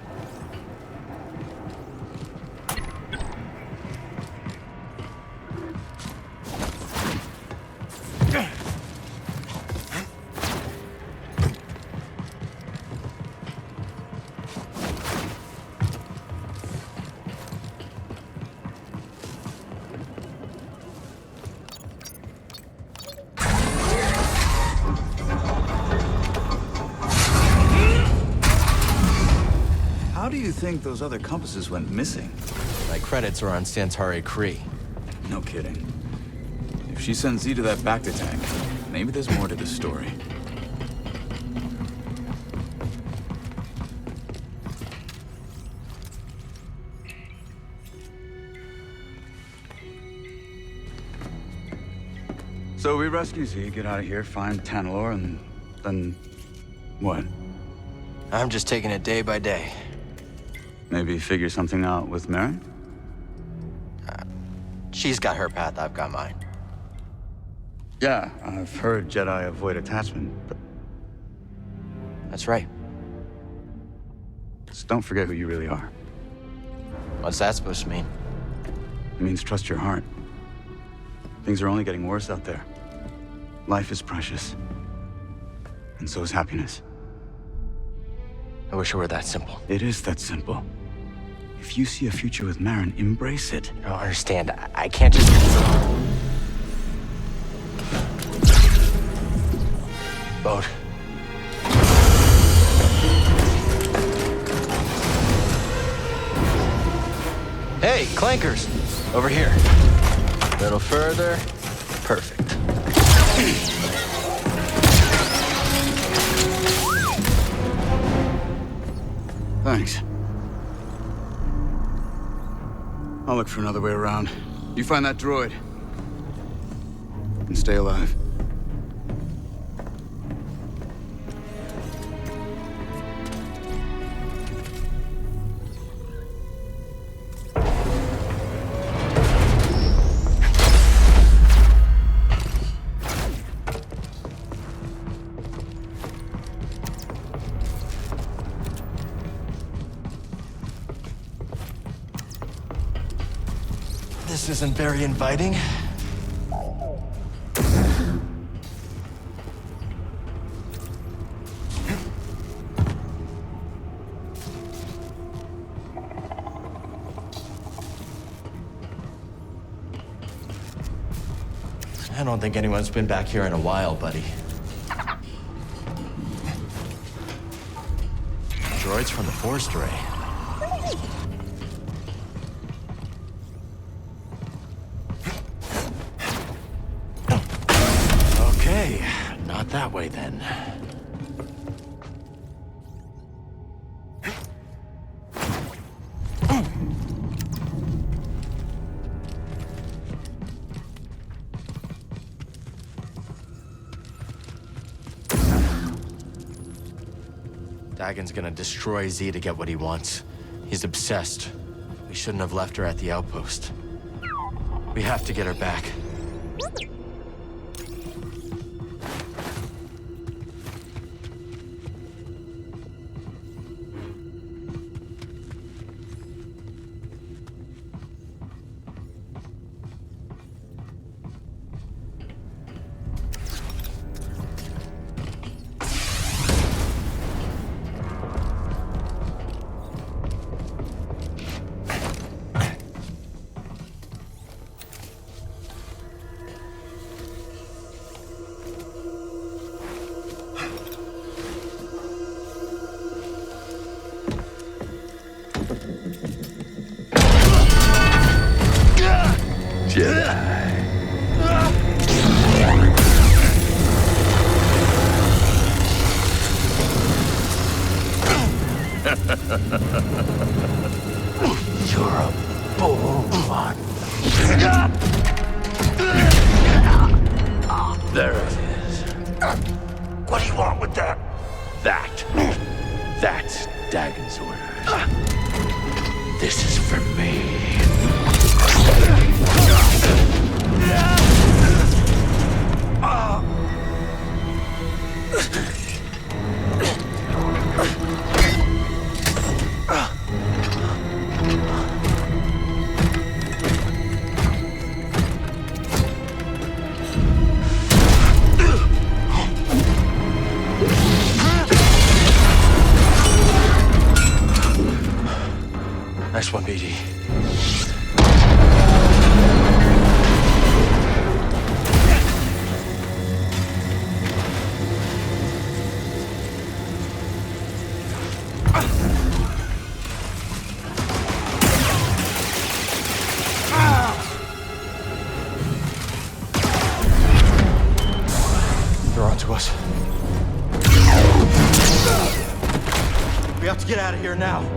How do you think those other compasses went missing? My credits are on Santari Cree. No kidding. If she sends Z to that Bacta tank, maybe there's more to the story. So we rescue Z, get out of here, find Tanalor, and then what? I'm just taking it day by day. Maybe figure something out with Mary? She's got her path, I've got mine. Yeah, I've heard Jedi avoid attachment, but That's right. just don't forget who you really are. What's that supposed to mean? It means trust your heart. Things are only getting worse out there. Life is precious. And so is happiness. I wish it were that simple. It is that simple. If you see a future with Marin, embrace it. You don't understand. I can't just... Boat. Hey, clankers! Over here. A little further. Perfect. Thanks. I'll look for another way around. You find that droid. And stay alive. This isn't very inviting. I don't think anyone's been back here in a while, buddy. Droids from the Force Array. Okay, not that way then. Dagan's gonna destroy Z to get what he wants. He's obsessed. We shouldn't have left her at the outpost. We have to get her back. You're a bold one. There it is. What do you want with that? That's Dagan's orders. This is for me. Nice one, BD. They're onto us. We have to get out of here now.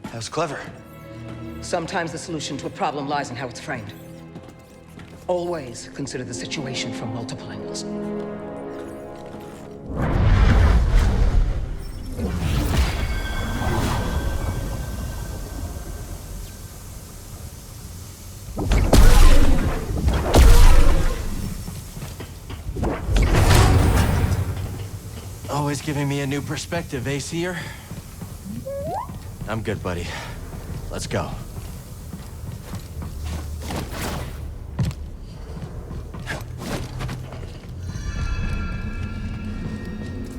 That was clever. Sometimes the solution to a problem lies in how it's framed. Always consider the situation from multiple angles. Always giving me a new perspective, eh, Seer? I'm good, buddy. Let's go.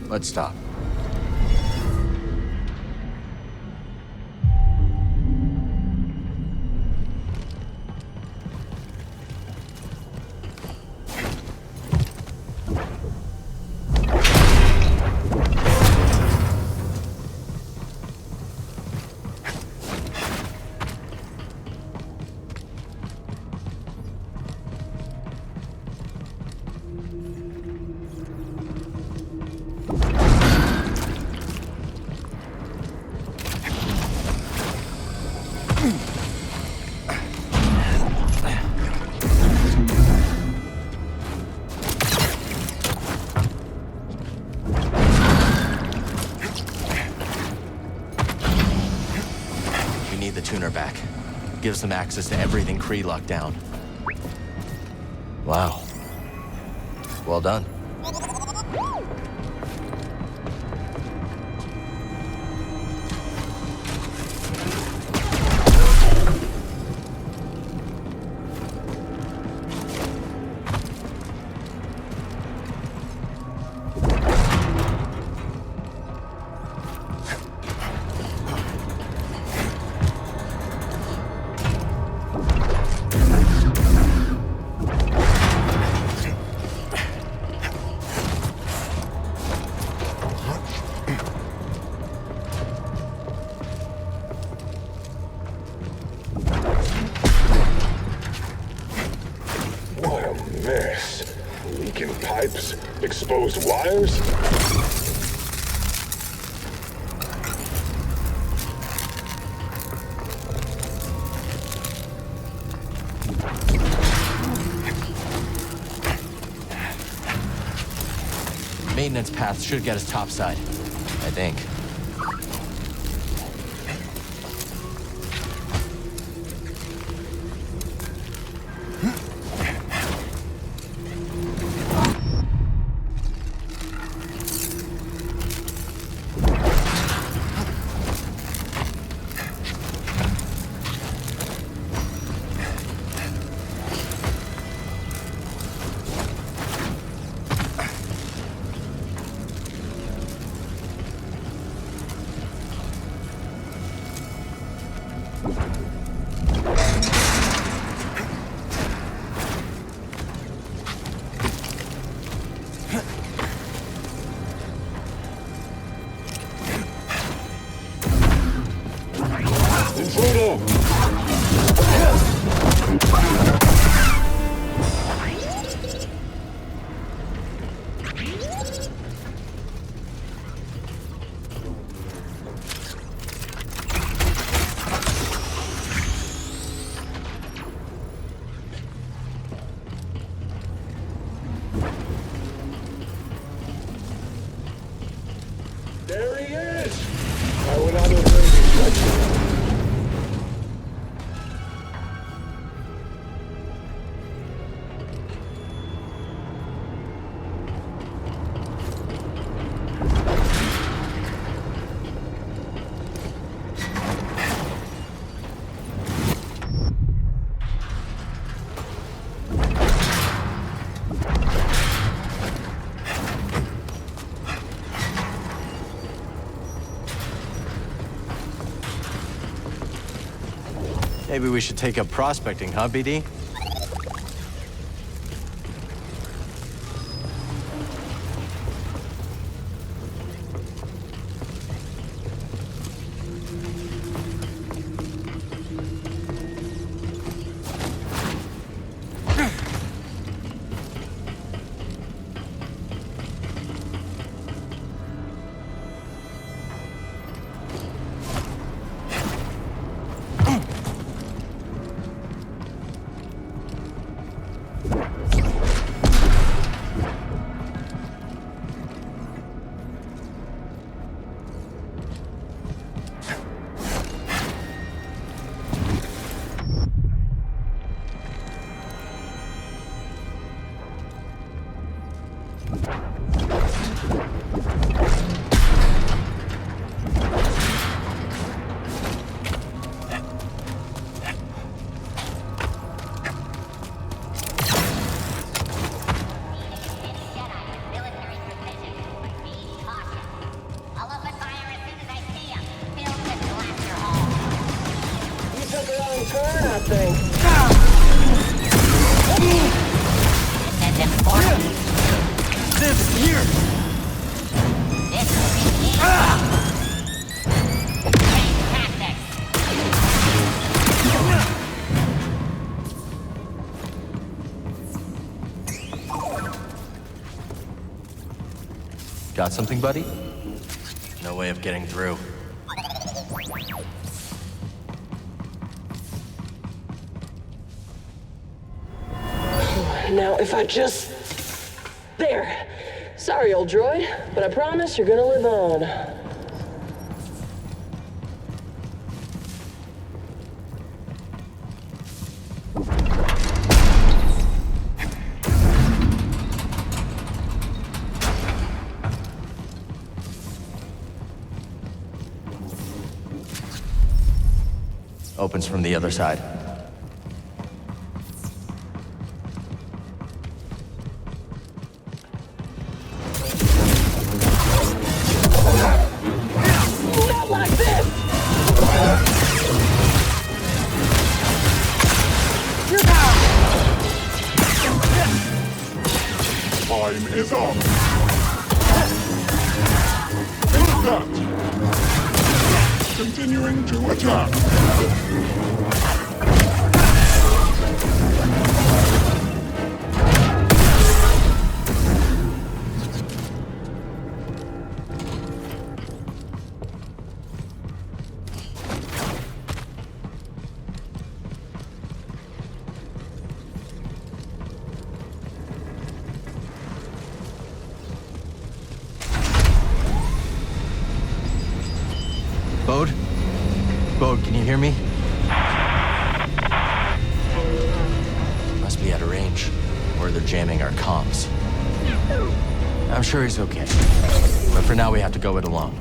Let's stop. Back. Gives them access to everything Kree locked down. Wow. Well done. Exposed wires? Maintenance path should get us topside, I think. There he is! I went out of the Maybe we should take up prospecting, huh, BD? burn, I think. This is important. This here! This will be easy. Great tactics. Got something, buddy? No way of getting through. Now, if I just... There. Sorry, old droid, but I promise you're gonna live on. Opens from the other side. Not like this! Time is up. Impact. Continuing to attack. Bode? Bode, can you hear me? Must be out of range, or they're jamming our comms. I'm sure he's okay, but for now we have to go it alone.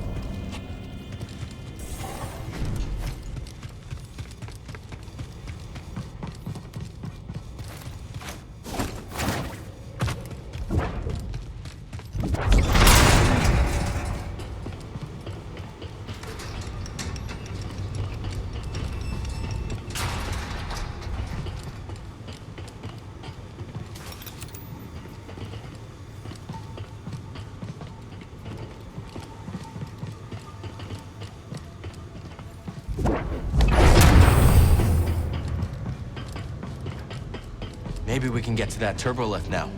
Maybe we can get to that turbo lift now.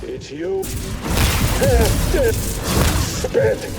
It's you. Spit.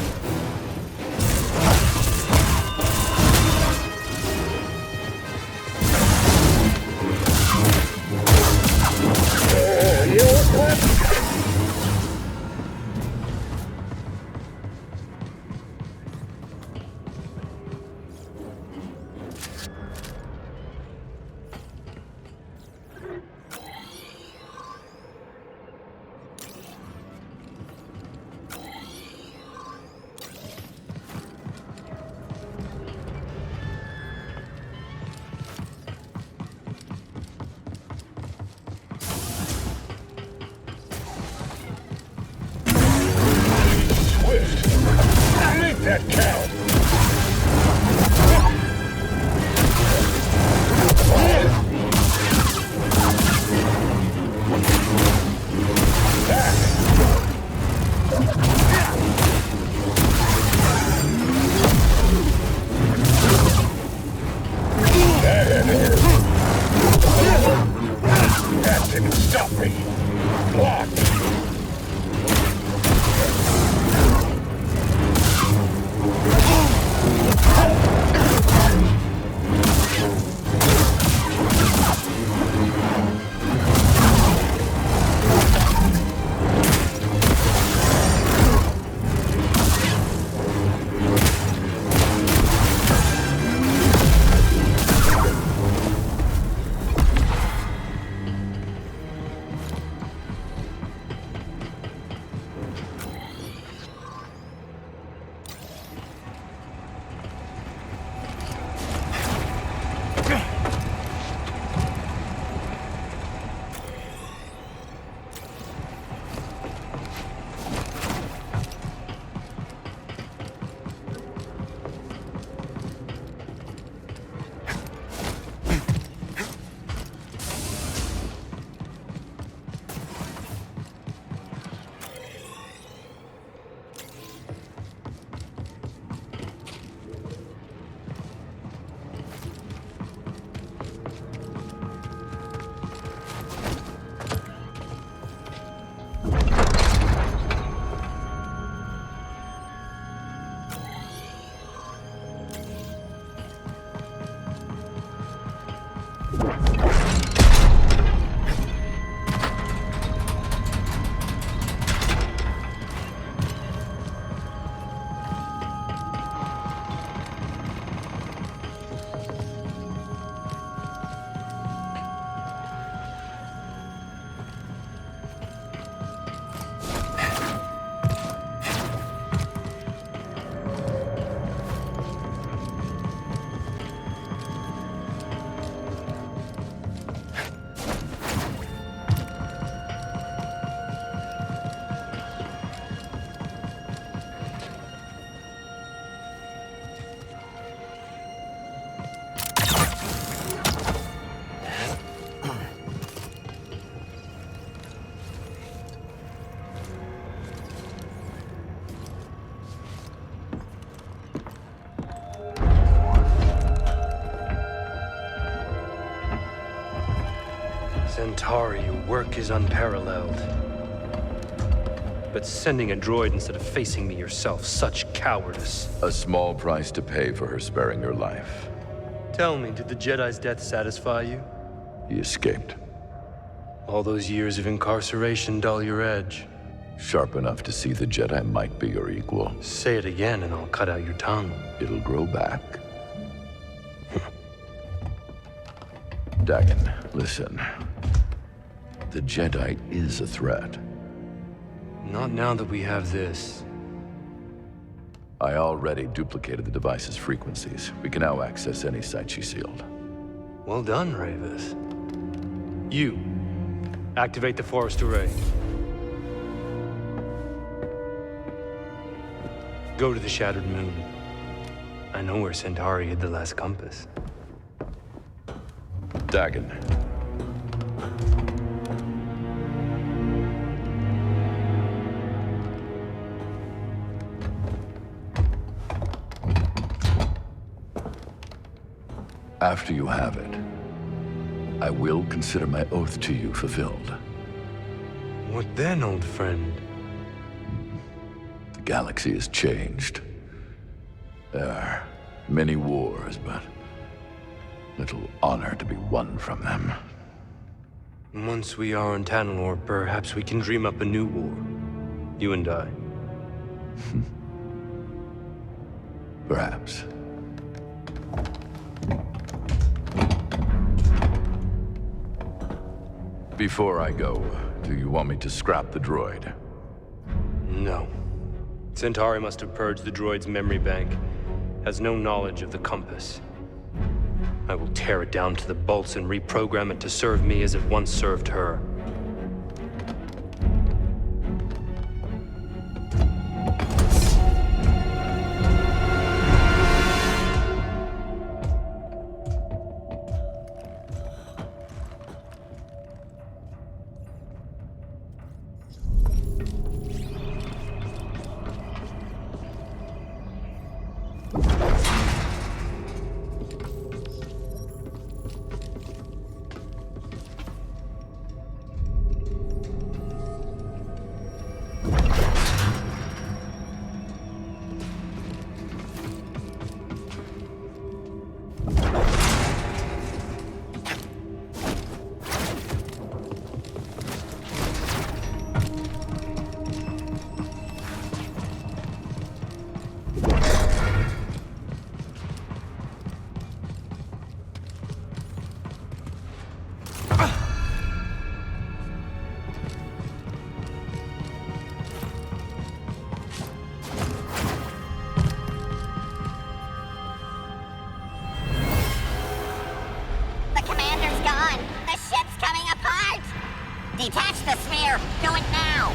Centauri, your work is unparalleled. But sending a droid instead of facing me yourself, such cowardice. A small price to pay for her sparing your life. Tell me, did the Jedi's death satisfy you? He escaped. All those years of incarceration dull your edge. Sharp enough to see the Jedi might be your equal. Say it again and I'll cut out your tongue. It'll grow back. Dagan, listen. The Jedi is a threat. Not now that we have this. I already duplicated the device's frequencies. We can now access any site she sealed. Well done, Ravis. You, activate the forest array. Go to the Shattered Moon. I know where Centauri hid the last compass. Dagan. After you have it, I will consider my oath to you fulfilled. What then, old friend? The galaxy has changed. There are many wars, but little honor to be won from them. Once we are on Tanalor, perhaps we can dream up a new war. You and I. Perhaps. Before I go, do you want me to scrap the droid? No. Centauri must have purged the droid's memory bank. Has no knowledge of the compass. I will tear it down to the bolts and reprogram it to serve me as it once served her. Detach the sphere! Do it now!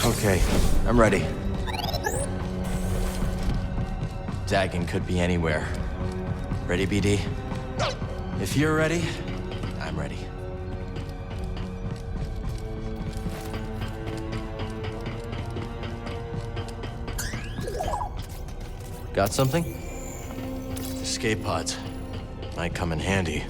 Okay, I'm ready. Dagan could be anywhere. Ready, BD? If you're ready, I'm ready. Got something? Escape pods. Might come in handy.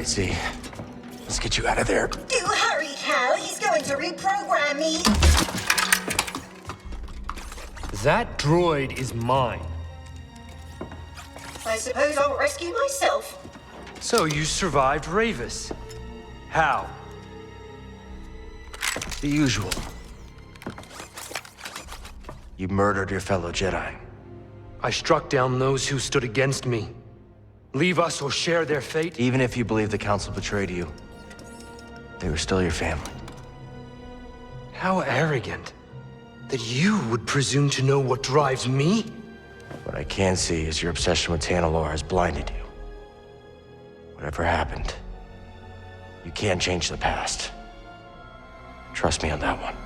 right, Z. Let's get you out of there. Do hurry, Cal. He's going to reprogram me. That droid is mine. I suppose I'll rescue myself. So you survived Ravis. How? The usual. You murdered your fellow Jedi. I struck down those who stood against me. Leave us or share their fate? Even if you believe the Council betrayed you, they were still your family. How arrogant. That you would presume to know what drives me? What I can see is your obsession with Tanalorr has blinded you. Whatever happened, you can't change the past. Trust me on that one.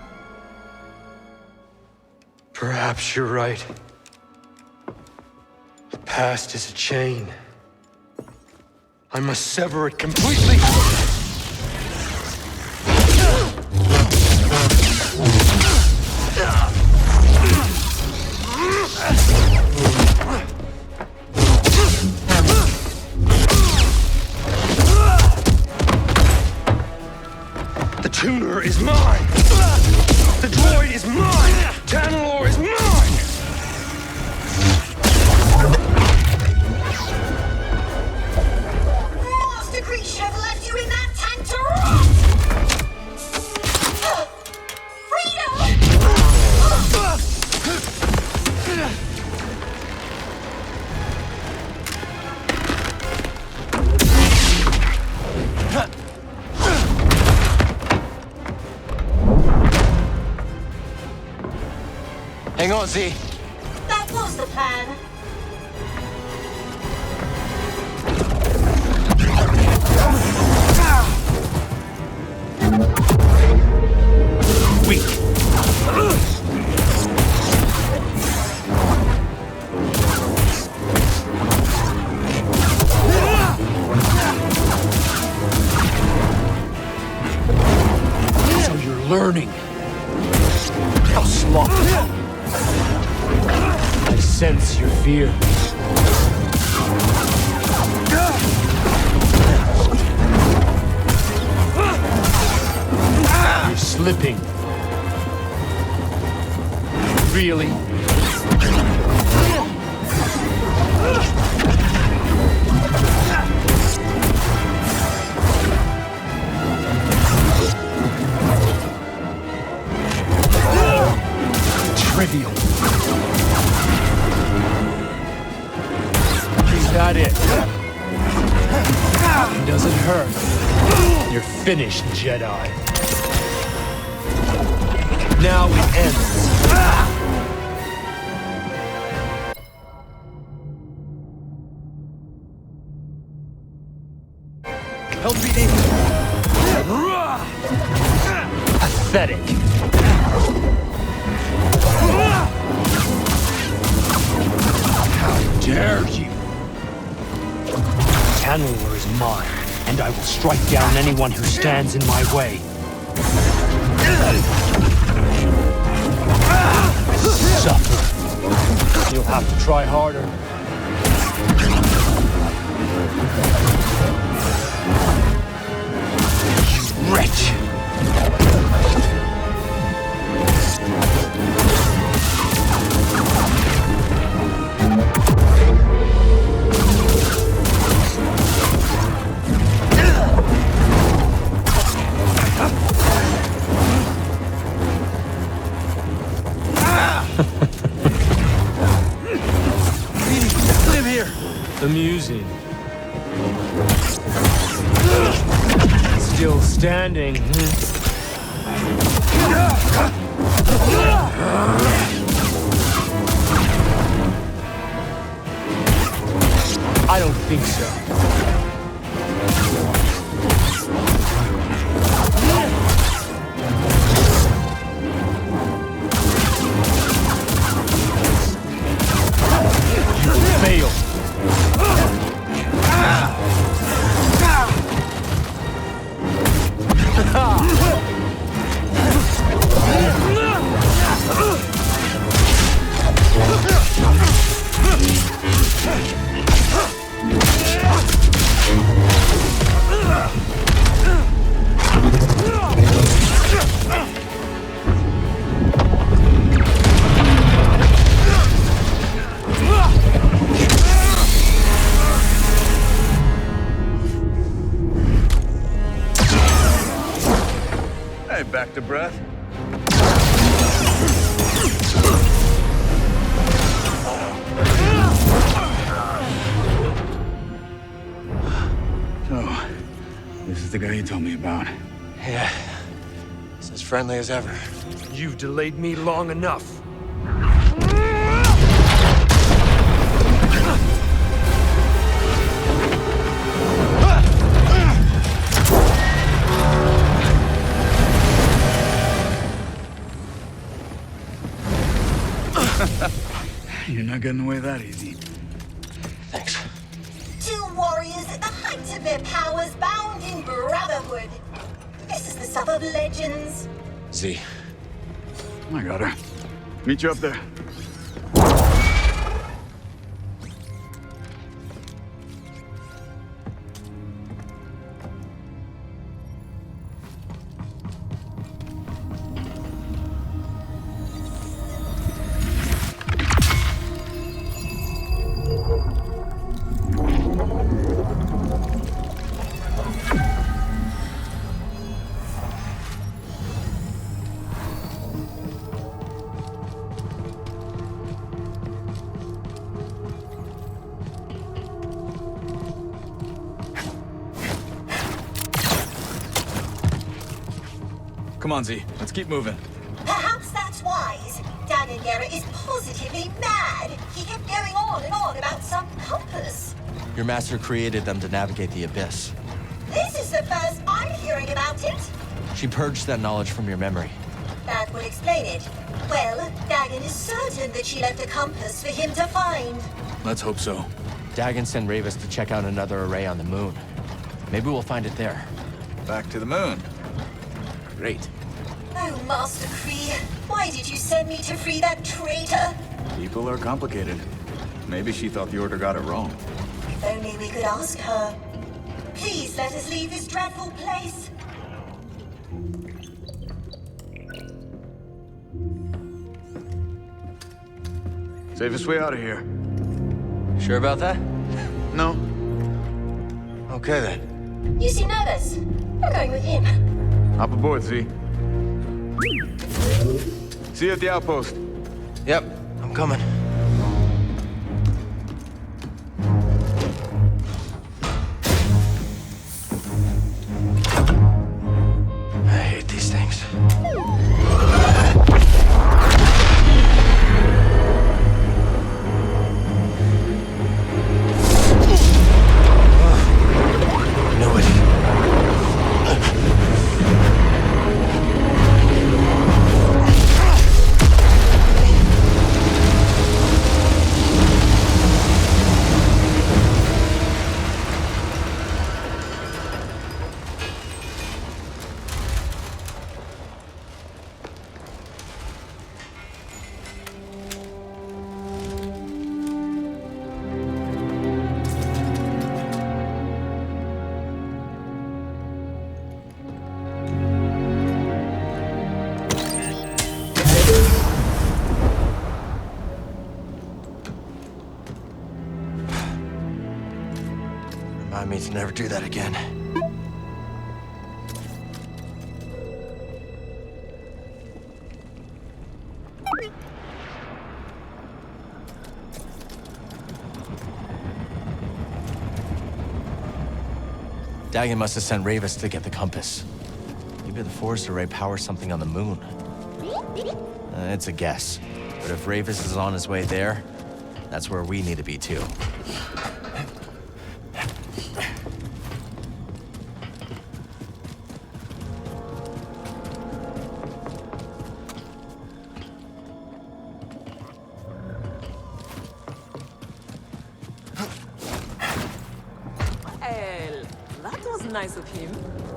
Perhaps you're right. The past is a chain. I must sever it completely. The tuner is mine! The droid is mine! Tanalorr is mine! Master Creature have left you in that tank to rot! Hang on, Z. That was the plan. Weak. So you're learning. How slow. I sense your fear. You're slipping. Really? Trivial. Is that it? Does it hurt? You're finished, Jedi. Now it ends. Help me in. Pathetic. How dare you? Tanalorr is mine, and I will strike down anyone who stands in my way. Suffer. You'll have to try harder. You wretch! Live here. Amusing. Still standing. I don't think so. Fail. back to breath? So, this is the guy you told me about. Yeah. He's as friendly as ever. You've delayed me long enough. You're not getting away that easy. Thanks. Two warriors at the height of their powers, bound in brotherhood. This is the stuff of legends. Z. I got her. Meet you up there. Come on, Z. Let's keep moving. Perhaps that's wise. Dagan Gera is positively mad. He kept going on and on about some compass. Your master created them to navigate the abyss. This is the first I'm hearing about it. She purged that knowledge from your memory. That would explain it. Well, Dagan is certain that she left a compass for him to find. Let's hope so. Dagan sent Ravis to check out another array on the moon. Maybe we'll find it there. Back to the moon. Great. Oh, Master Kree, why did you send me to free that traitor? People are complicated. Maybe she thought the Order got it wrong. If only we could ask her. Please let us leave this dreadful place. Safest way out of here. Sure about that? No. Okay then. You seem nervous. I'm going with him. Hop aboard, Z. See you at the outpost. Yep, I'm coming. I hate these things. Knew it. Remind me to never do that again. Dagan must have sent Ravis to get the compass. Maybe the force array powers something on the moon. It's a guess. But if Ravis is on his way there, that's where we need to be too. Well, that was nice of him.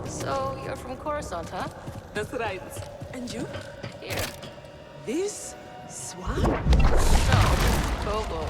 So, you're from Coruscant, huh? That's right. And you? Here. This swamp? No, Togo.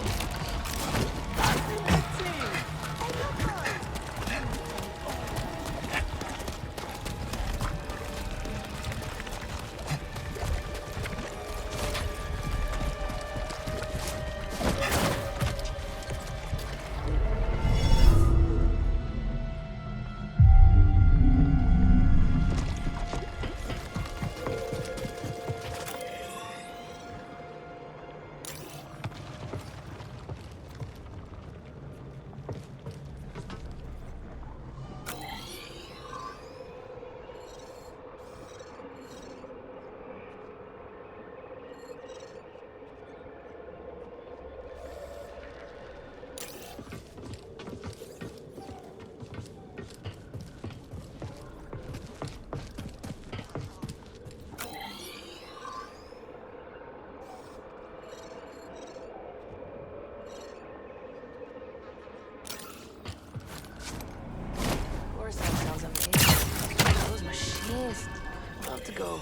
to go.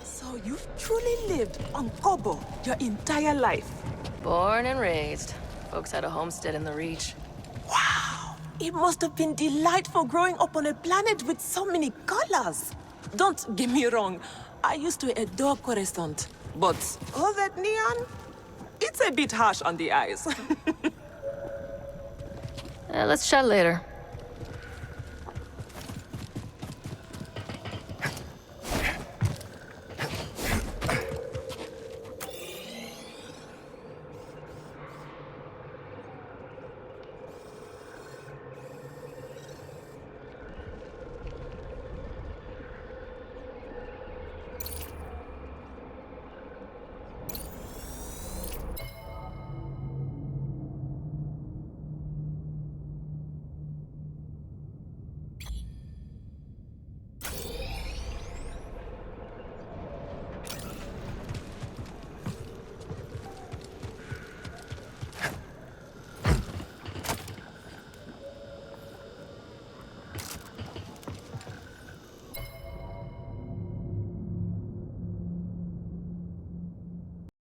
So you've truly lived on Kobo your entire life? Born and raised. Folks had a homestead in the Reach. Wow! It must have been delightful growing up on a planet with so many colors. Don't get me wrong, I used to adore Coruscant, but all that neon? It's a bit harsh on the eyes. Let's chat later.